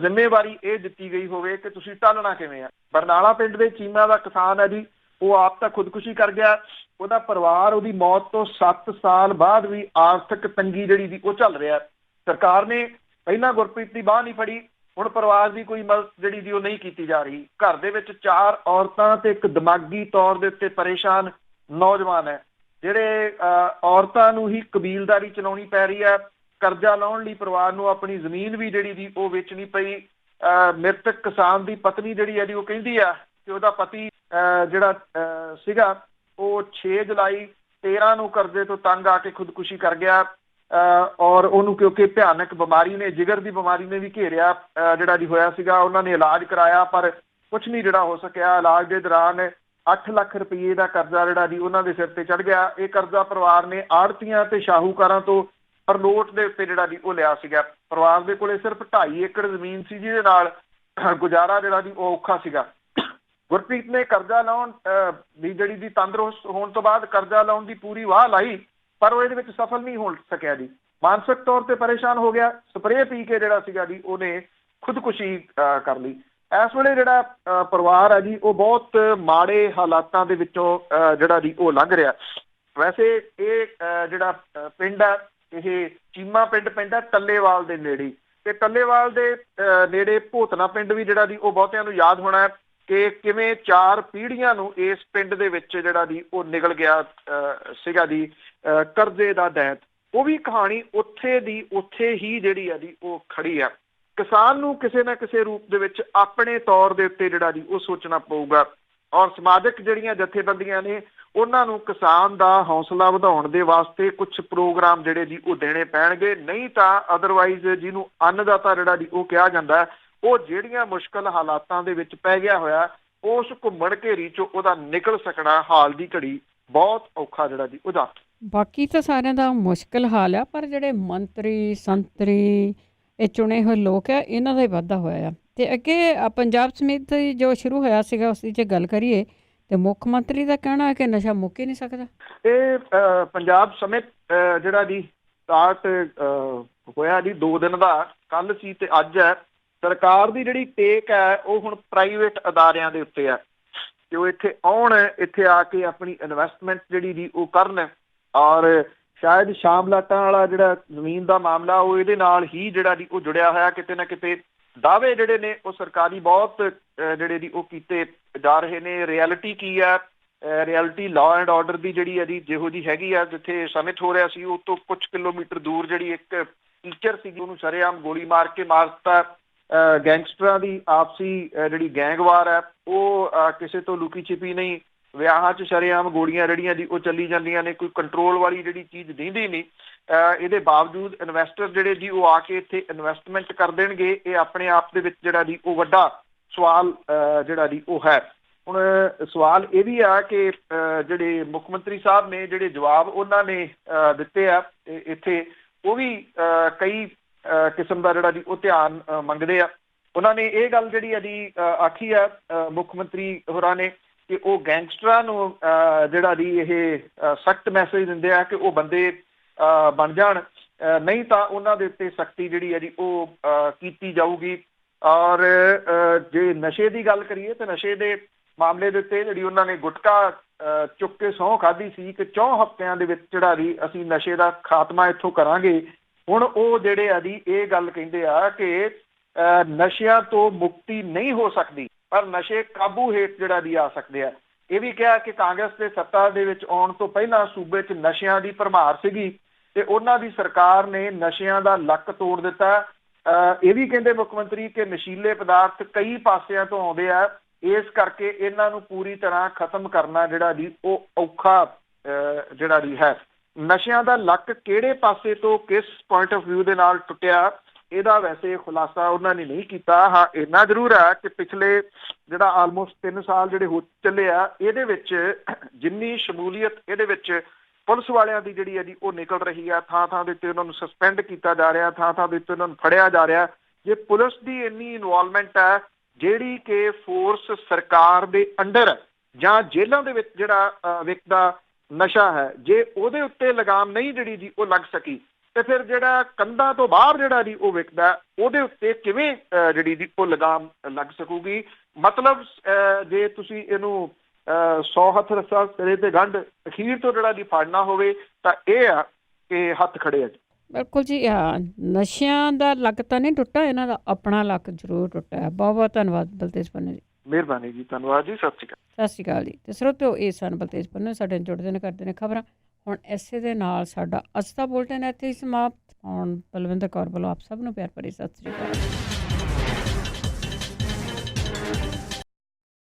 ਜ਼ਿੰਮੇਵਾਰੀ ਇਹ ਦਿੱਤੀ ਗਈ ਹੋਵੇ ਕਿ ਤੁਸੀਂ ਟਾਲਣਾ ਕਿਵੇਂ ਆ। ਬਰਨਾਲਾ ਪਿੰਡ ਦੇ ਚੀਮਾ ਦਾ ਕਿਸਾਨ ਹੈ ਜੀ, ਉਹ ਆਪ ਤਾਂ ਖੁਦਕੁਸ਼ੀ ਕਰ ਗਿਆ, ਉਹਦਾ ਪਰਿਵਾਰ ਉਹਦੀ ਮੌਤ ਤੋਂ 7 ਸਾਲ ਬਾਅਦ ਵੀ ਆਰਥਿਕ ਤੰਗੀ ਜਿਹੜੀ ਦੀ ਉਹ ਚੱਲ ਰਿਹਾ। ਸਰਕਾਰ ਨੇ ਪਹਿਲਾਂ ਗੁਰਪ੍ਰੀਤ ਦੀ ਬਾਂਹ ਨਹੀਂ ਫੜੀ, ਹੁਣ ਪਰਿਵਾਰ ਦੀ ਕੋਈ ਮਦਦ ਜਿਹੜੀ ਦੀ ਉਹ ਨਹੀਂ ਕੀਤੀ ਜਾ ਰਹੀ। ਘਰ ਦੇ ਵਿੱਚ 4 ਔਰਤਾਂ ਤੇ ਇੱਕ ਦਿਮਾਗੀ ਤੌਰ ਦੇ ਉੱਤੇ ਪਰੇਸ਼ਾਨ ਨੌਜਵਾਨ ਹੈ। ਜਿਹੜੇ ਔਰਤਾਂ ਨੂੰ ਹੀ ਕਬੀਲਦਾਰੀ ਚਲਾਉਣੀ ਪੈ ਰਹੀ ਹੈ। ਕਰਜ਼ਾ ਲਾਉਣ ਲਈ ਪਰਿਵਾਰ ਨੂੰ ਆਪਣੀ ਜ਼ਮੀਨ ਵੀ ਜਿਹੜੀ ਦੀ ਉਹ ਵੇਚਣੀ ਪਈ। ਮ੍ਰਿਤਕ ਕਿਸਾਨ ਦੀ ਪਤਨੀ ਜਿਹੜੀ ਹੈ ਜੀ ਉਹ ਕਹਿੰਦੀ ਆ ਕਿ ਉਹਦਾ ਪਤੀ ਜਿਹੜਾ ਸੀਗਾ ਉਹ 6 ਜੁਲਾਈ 13 ਨੂੰ ਕਰਜ਼ੇ ਤੋਂ ਤੰਗ ਆ ਕੇ ਖੁਦਕੁਸ਼ੀ ਕਰ ਗਿਆ ਔਰ ਉਹਨੂੰ ਕਿਉਂਕਿ ਭਿਆਨਕ ਬਿਮਾਰੀ ਨੇ, ਜਿਗਰ ਦੀ ਬਿਮਾਰੀ ਨੇ ਵੀ ਘੇਰਿਆ ਜਿਹੜਾ ਜੀ ਹੋਇਆ ਸੀਗਾ। ਉਹਨਾਂ ਨੇ ਇਲਾਜ ਕਰਾਇਆ ਪਰ ਕੁਛ ਨਹੀਂ ਜਿਹੜਾ ਹੋ ਸਕਿਆ। ਇਲਾਜ ਦੇ ਦੌਰਾਨ 8 ਲੱਖ ਰੁਪਏ ਦਾ ਕਰਜ਼ਾ ਜਿਹੜਾ ਜੀ ਉਹਨਾਂ ਦੇ ਸਿਰ ਤੇ ਚੜ ਗਿਆ। ਇਹ ਕਰਜ਼ਾ ਪਰਿਵਾਰ ਨੇ ਆੜ੍ਹਤੀਆਂ ਤੇ ਸ਼ਾਹੂਕਾਰਾਂ ਤੋਂ ਪਰਲੋਟ ਦੇ ਉੱਤੇ ਜਿਹੜਾ ਜੀ ਉਹ ਲਿਆ ਸੀਗਾ। ਪਰਿਵਾਰ ਦੇ ਕੋਲੇ ਸਿਰਫ 2.5 ਏਕੜ ਜ਼ਮੀਨ ਸੀ ਜਿਹਦੇ ਨਾਲ ਗੁਜ਼ਾਰਾ ਜਿਹੜਾ ਜੀ ਉਹ ਔਖਾ ਸੀਗਾ। ਗੁਰਪ੍ਰੀਤ ਨੇ ਕਰਜ਼ਾ ਲਾਉਣ ਦੀ ਜਿਹੜੀ ਦੀ ਤੰਦਰੁਸਤ ਹੋਣ ਤੋਂ ਬਾਅਦ ਕਰਜ਼ਾ ਲਾਉਣ ਦੀ ਪੂਰੀ ਵਾਹ ਲਾਈ, ਪਰ ਉਹ ਇਹਦੇ ਵਿੱਚ ਸਫਲ ਨਹੀਂ ਹੋ ਸਕਿਆ ਜੀ। ਮਾਨਸਿਕ ਤੌਰ ਤੇ ਪਰੇਸ਼ਾਨ ਹੋ ਗਿਆ। ਸਪਰੇਅ ਪੀ ਕੇ ਜਿਹੜਾ ਸੀਗਾ ਜੀ ਉਹਨੇ ਖੁਦਕੁਸ਼ੀ ਕਰ ਲਈ। ਇਸ ਵੇਲੇ ਜਿਹੜਾ ਪਰਿਵਾਰ ਹੈ ਜੀ ਉਹ ਬਹੁਤ ਮਾੜੇ ਹਾਲਾਤਾਂ ਦੇ ਵਿੱਚੋਂ ਜਿਹੜਾ ਜੀ ਉਹ ਲੰਘ ਰਿਹਾ। ਵੈਸੇ ਇਹ ਜਿਹੜਾ ਪਿੰਡ ਹੈ ਇਹ ਚੀਮਾ ਪਿੰਡ ਪੈਂਦਾ ਟੱਲੇਵਾਲ ਦੇ ਨੇੜੇ, ਤੇ ਟੱਲੇਵਾਲ ਦੇ ਨੇੜੇ ਭੋਤਨਾ ਪਿੰਡ ਵੀ ਜਿਹੜਾ ਜੀ ਉਹ ਬਹੁਤਿਆਂ ਨੂੰ ਯਾਦ ਹੋਣਾ ਹੈ ਕਿ ਕਿਵੇਂ 4 ਪੀੜ੍ਹੀਆਂ ਨੂੰ ਇਸ ਪਿੰਡ ਦੇ ਵਿੱਚ ਜਿਹੜਾ ਜੀ ਉਹ ਨਿਕਲ ਗਿਆ ਸੀਗਾ ਜੀ ਕਰਜ਼ੇ ਦਾ ਦੈਂਤ। ਉਹ ਵੀ ਕਹਾਣੀ ਉੱਥੇ ਦੀ ਉੱਥੇ ਹੀ ਜਿਹੜੀ ਹੈ ਜੀ ਉਹ ਖੜੀ ਆ। ਕਿਸਾਨ ਨੂੰ ਕਿਸੇ ਨਾ ਕਿਸੇ ਰੂਪ ਦੇ ਵਿੱਚ ਆਪਣੇ ਤੌਰ ਦੇ ਉੱਤੇ ਜਿਹੜਾ ਜੀ ਉਹ ਸੋਚਣਾ ਪਊਗਾ ਔਰ ਸਮਾਜਿਕ ਜਿਹੜੀਆਂ ਜਥੇਬੰਦੀਆਂ ਨੇ ਉਹਨਾਂ ਨੂੰ ਕਿਸਾਨ ਦਾ ਹੌਸਲਾ ਵਧਾਉਣ ਦੇ ਵਾਸਤੇ ਕੁਝ ਪ੍ਰੋਗਰਾਮ ਜਿਹੜੇ ਜੀ ਉਹ ਦੇਣੇ ਪੈਣਗੇ। ਨਹੀਂ ਤਾਂ ਅਦਰਵਾਈਜ਼ ਜਿਹਨੂੰ ਅੰਨਦਾਤਾ ਜਿਹੜਾ ਜੀ ਉਹ ਕਿਹਾ ਜਾਂਦਾ ਉਹ ਜਿਹੜੀਆਂ ਮੁਸ਼ਕਲ ਹਾਲਾਤਾਂ ਦੇ ਵਿੱਚ ਪੈ ਗਿਆ ਹੋਇਆ ਉਸ ਘੁੰਮਣ ਘੇਰੀ ਚੋਂ ਉਹਦਾ ਨਿਕਲ ਸਕਣਾ ਹਾਲ ਦੀ ਘੜੀ ਬਹੁਤ ਔਖਾ ਜਿਹੜਾ ਜੀ ਉਹਦਾ। ਬਾਕੀ ਤਾਂ ਸਾਰਿਆਂ ਦਾ ਮੁਸ਼ਕਿਲ ਹਾਲ ਆ, ਪਰ ਜਿਹੜੇ ਮੰਤਰੀ ਸੰਤਰੀ ਇਹ ਚੁਣੇ ਹੋਏ ਲੋਕ ਆ ਇਹਨਾਂ ਦਾ ਹੀ ਵਾਧਾ ਹੋਇਆ ਆ। ਤੇ ਅੱਗੇ ਪੰਜਾਬ ਸਮੇਤ ਜੋ ਸ਼ੁਰੂ ਹੋਇਆ ਸੀਗਾ ਉਸ ਦੀ ਜੇ ਗੱਲ ਕਰੀਏ ਤੇ ਮੁੱਖ ਮੰਤਰੀ ਦਾ ਕਹਿਣਾ ਹੈ ਕਿ ਨਸ਼ਾ ਮੁੱਕ ਹੀ ਨਹੀਂ ਸਕਦਾ। ਇਹ ਪੰਜਾਬ ਸਮੇਤ ਜਿਹੜਾ ਜੀ ਸਟਾਰਟ ਹੋਇਆ ਜੀ 2 ਦਿਨ ਦਾ, ਕੱਲ ਸੀ ਤੇ ਅੱਜ ਹੈ। ਸਰਕਾਰ ਦੀ ਜਿਹੜੀ ਟੇਕ ਹੈ ਉਹ ਹੁਣ ਪ੍ਰਾਈਵੇਟ ਅਦਾਰਿਆਂ ਦੇ ਉੱਤੇ ਹੈ ਕਿ ਉਹ ਇੱਥੇ ਆਉਣ, ਇੱਥੇ ਆ ਕੇ ਆਪਣੀ ਇਨਵੈਸਟਮੈਂਟ ਜਿਹੜੀ ਦੀ ਉਹ ਕਰਨ ਔਰ ਸ਼ਾਇਦ ਸ਼ਾਮਲਾਟਾਂ ਵਾਲਾ ਜਿਹੜਾ ਜ਼ਮੀਨ ਦਾ ਮਾਮਲਾ ਉਹ ਇਹਦੇ ਨਾਲ ਹੀ ਜਿਹੜਾ ਜੀ ਉਹ ਜੁੜਿਆ ਹੋਇਆ। ਕਿਤੇ ਨਾ ਕਿਤੇ ਦਾਅਵੇ ਜਿਹੜੇ ਨੇ ਉਹ ਸਰਕਾਰੀ ਬਹੁਤ ਜਿਹੜੇ ਦੀ ਉਹ ਕੀਤੇ ਜਾ ਰਹੇ ਨੇ। ਰਿਐਲਿਟੀ ਕੀ ਹੈ? ਰਿਐਲਿਟੀ ਲਾਅ ਐਂਡ ਆਰਡਰ ਦੀ ਜਿਹੜੀ ਹੈ ਜੀ ਜਿਹੋ ਜੀ ਹੈਗੀ ਆ, ਜਿੱਥੇ ਸਮਿਟ ਹੋ ਰਿਹਾ ਸੀ ਉਹ ਤੋਂ ਕੁਝ ਕਿਲੋਮੀਟਰ ਦੂਰ ਜਿਹੜੀ ਇੱਕ ਟੀਚਰ ਸੀਗੀ ਉਹਨੂੰ ਸ਼ਰੇਆਮ ਗੋਲੀ ਮਾਰ ਕੇ ਮਾਰ ਦਿੱਤਾ। ਗੈਂਗਸਟਰਾਂ ਦੀ ਆਪਸੀ ਜਿਹੜੀ ਗੈਂਗਵਾਰ ਹੈ ਉਹ ਕਿਸੇ ਤੋਂ ਲੁਕੀ ਛਿਪੀ ਨਹੀਂ। ਵਿਆਹਾਂ 'ਚ ਸ਼ਰੇਆਮ ਗੋਲੀਆਂ ਜਿਹੜੀਆਂ ਜੀ ਉਹ ਚੱਲੀ ਜਾਂਦੀਆਂ ਨੇ, ਕੋਈ ਕੰਟਰੋਲ ਵਾਲੀ ਜਿਹੜੀ ਚੀਜ਼ ਦਿੰਦੀ ਨਹੀਂ। ਇਹਦੇ ਬਾਵਜੂਦ ਇਨਵੈਸਟਰ ਜਿਹੜੇ ਜੀ ਉਹ ਆ ਕੇ ਇੱਥੇ ਇਨਵੈਸਟਮੈਂਟ ਕਰ ਦੇਣਗੇ। ਇਹ ਆਪਣੇ ਆਪ ਦੇ ਵਿੱਚ ਜਿਹੜਾ ਜੀ ਉਹ ਵੱਡਾ ਸਵਾਲ ਜਿਹੜਾ ਜੀ ਉਹ ਹੈ। ਹੁਣ ਸਵਾਲ ਇਹ ਵੀ ਆ ਕਿ ਜਿਹੜੇ ਮੁੱਖ ਮੰਤਰੀ ਸਾਹਿਬ ਨੇ ਜਿਹੜੇ ਜਵਾਬ ਉਹਨਾਂ ਨੇ ਦਿੱਤੇ ਆ ਇੱਥੇ ਉਹ ਵੀ ਕਈ ਕਿਸਮ ਦਾ ਜਿਹੜਾ ਜੀ ਉਹ ਧਿਆਨ ਮੰਗਦੇ ਆ। ਉਹਨਾਂ ਨੇ ਇਹ ਗੱਲ ਜਿਹੜੀ ਹੈ ਜੀ ਆਖੀ ਆ ਮੁੱਖ ਮੰਤਰੀ ਹੋਰਾਂ ਨੇ ਕਿ ਉਹ ਗੈਂਗਸਟਰਾਂ ਨੂੰ ਜਿਹੜਾ ਜੀ ਇਹ ਸਖਤ ਮੈਸੇਜ ਦਿੰਦੇ ਆ ਕਿ ਉਹ ਬੰਦੇ ਬਣ ਜਾਣ, ਨਹੀਂ ਤਾਂ ਉਹਨਾਂ ਦੇ ਉੱਤੇ ਸਖਤੀ ਜਿਹੜੀ ਹੈ ਜੀ ਉਹ ਕੀਤੀ ਜਾਊਗੀ। ਔਰ ਜੇ ਨਸ਼ੇ ਦੀ ਗੱਲ ਕਰੀਏ ਤਾਂ ਨਸ਼ੇ ਦੇ ਮਾਮਲੇ ਦੇ ਉੱਤੇ ਜਿਹੜੀ ਉਹਨਾਂ ਨੇ ਗੁਟਕਾ ਚੁੱਕ ਕੇ ਸਹੁੰ ਖਾਧੀ ਸੀ ਕਿ 4 ਹਫ਼ਤਿਆਂ ਦੇ ਵਿੱਚ ਜਿਹੜਾ ਜੀ ਅਸੀਂ ਨਸ਼ੇ ਦਾ ਖਾਤਮਾ ਇੱਥੋਂ ਕਰਾਂਗੇ। ਹੁਣ ਉਹ ਜਿਹੜੇ ਆ ਜੀ ਇਹ ਗੱਲ ਕਹਿੰਦੇ ਆ ਕਿ ਨਸ਼ਿਆਂ ਤੋਂ ਮੁਕਤੀ ਨਹੀਂ ਹੋ ਸਕਦੀ, ਪਰ ਨਸ਼ੇ ਕਾਬੂ ਹੇਠ ਜਿਹੜਾ ਜੀ ਆ ਸਕਦੇ ਆ। ਇਹ ਵੀ ਕਿਹਾ ਕਿ ਕਾਂਗਰਸ ਦੇ ਸੱਤਾ ਦੇ ਵਿੱਚ ਆਉਣ ਤੋਂ ਪਹਿਲਾਂ ਸੂਬੇ 'ਚ ਨਸ਼ਿਆਂ ਦੀ ਭਰਮਾਰ ਸੀਗੀ ਤੇ ਉਹਨਾਂ ਦੀ ਸਰਕਾਰ ਨੇ ਨਸ਼ਿਆਂ ਦਾ ਲੱਕ ਤੋੜ ਦਿੱਤਾ। ਇਹ ਵੀ ਕਹਿੰਦੇ ਮੁੱਖ ਮੰਤਰੀ ਕਿ ਨਸ਼ੀਲੇ ਪਦਾਰਥ ਕਈ ਪਾਸਿਆਂ ਤੋਂ ਆਉਂਦੇ ਆ, ਇਸ ਕਰਕੇ ਇਹਨਾਂ ਨੂੰ ਪੂਰੀ ਤਰ੍ਹਾਂ ਖਤਮ ਕਰਨਾ ਜਿਹੜਾ ਜੀ ਉਹ ਔਖਾ ਜਿਹੜਾ ਜੀ ਹੈ। ਨਸ਼ਿਆਂ ਦਾ ਲੱਕ ਕਿਹੜੇ ਪਾਸੇ ਤੋਂ ਕਿਸ ਪੁਆਇੰਟ ਆਫ ਵਿਊ ਦੇ ਨਾਲ ਟੁੱਟਿਆ, ਇਹਦਾ ਵੈਸੇ ਖੁਲਾਸਾ ਉਹਨਾਂ ਨੇ ਨਹੀਂ ਕੀਤਾ। ਹਾਂ, ਇੰਨਾ ਜ਼ਰੂਰ ਹੈ ਕਿ ਪਿਛਲੇ ਜਿਹੜਾ ਆਲਮੋਸਟ 3 ਸਾਲ ਜਿਹੜੇ ਹੋ ਚੱਲੇ ਆ, ਇਹਦੇ ਵਿੱਚ ਜਿੰਨੀ ਸ਼ਮੂਲੀਅਤ ਇਹਦੇ ਵਿੱਚ ਪੁਲਿਸ ਵਾਲਿਆਂ ਦੀ ਜਿਹੜੀ ਹੈ ਜੀ ਉਹ ਨਿਕਲ ਰਹੀ ਆ, ਥਾਂ ਥਾਂ ਦੇ ਉੱਤੇ ਉਹਨਾਂ ਨੂੰ ਸਸਪੈਂਡ ਕੀਤਾ ਜਾ ਰਿਹਾ, ਥਾਂ ਥਾਂ ਦੇ ਉੱਤੇ ਉਹਨਾਂ ਨੂੰ ਫੜਿਆ ਜਾ ਰਿਹਾ। ਜੇ ਪੁਲਿਸ ਦੀ ਇੰਨੀ ਇਨਵੋਲਵਮੈਂਟ ਹੈ ਜਿਹੜੀ ਕਿ ਫੋਰਸ ਸਰਕਾਰ ਦੇ ਅੰਡਰ ਜਾਂ ਜੇਲ੍ਹਾਂ ਦੇ ਵਿੱਚ ਜਿਹੜਾ ਵਿਕਦਾ ਨਸ਼ਾ ਹੈ, ਜੇ ਉਹਦੇ ਉੱਤੇ ਲਗਾਮ ਨਹੀਂ ਜਿਹੜੀ ਜੀ ਉਹ ਲੱਗ ਸਕੀ ਤੇ ਫਿਰ ਜਿਹੜਾ ਕੰਧਾਂ ਤੋਂ ਬਾਹਰ ਜਿਹੜਾ ਜੀ ਉਹ ਵਿਕਦਾ ਉਹਦੇ ਉੱਤੇ ਕਿਵੇਂ ਜਿਹੜੀ ਜੀ ਉਹ ਲਗਾਮ ਲੱਗ ਸਕੂਗੀ। ਮਤਲਬ ਜੇ ਤੁਸੀਂ ਇਹਨੂੰ 100 ਹੱਥ ਰੱਸਾ ਸਿਰੇ ਤੇ ਗੰਢ ਅਖੀਰ ਤੋਂ ਜਿਹੜਾ ਜੀ ਫੜਨਾ ਹੋਵੇ ਤਾਂ ਇਹ ਆ ਕਿ ਹੱਥ ਖੜੇ ਆ ਜੀ। ਬਿਲਕੁਲ ਜੀ, ਹਾਂ, ਨਸ਼ਿਆਂ ਦਾ ਲੱਕ ਤਾਂ ਨਹੀਂ ਟੁੱਟਾ, ਇਹਨਾਂ ਦਾ ਆਪਣਾ ਲੱਕ ਜ਼ਰੂਰ ਟੁੱਟਾ ਹੈ। ਬਹੁਤ ਬਹੁਤ ਧੰਨਵਾਦ ਬਲਤੇਜ ਪੰਨੂ ਜੀ। ਮਿਹਰਬਾਨੀ ਜੀ, ਧੰਨਵਾਦ ਜੀ, ਸਤਿ ਸ਼੍ਰੀ ਅਕਾਲ। ਸਤਿ ਸ਼੍ਰੀ ਅਕਾਲ ਜੀ। ਤੇ ਸਰੋਤਿਓ, ਇਹ ਸਨ ਬਲਤੇਜ ਪੰਨੂ, ਸਾਡੇ ਨਾਲ ਜੁੜਦੇ ਨੇ, ਕਰਦੇ ਨੇ ਖਬਰਾਂ। ਹੁਣ ਇਸੇ ਦੇ ਨਾਲ ਸਾਡਾ ਅੱਜ ਦਾ ਬੁਲਟਨ ਇੱਥੇ ਹੀ ਸਮਾਪਤ। ਹੁਣ ਬਲਵਿੰਦਰ ਕੌਰ ਵੱਲੋਂ ਆਪ ਸਭ ਨੂੰ ਪਿਆਰ ਭਰੀ ਸਤਿ ਸ਼੍ਰੀ ਅਕਾਲ।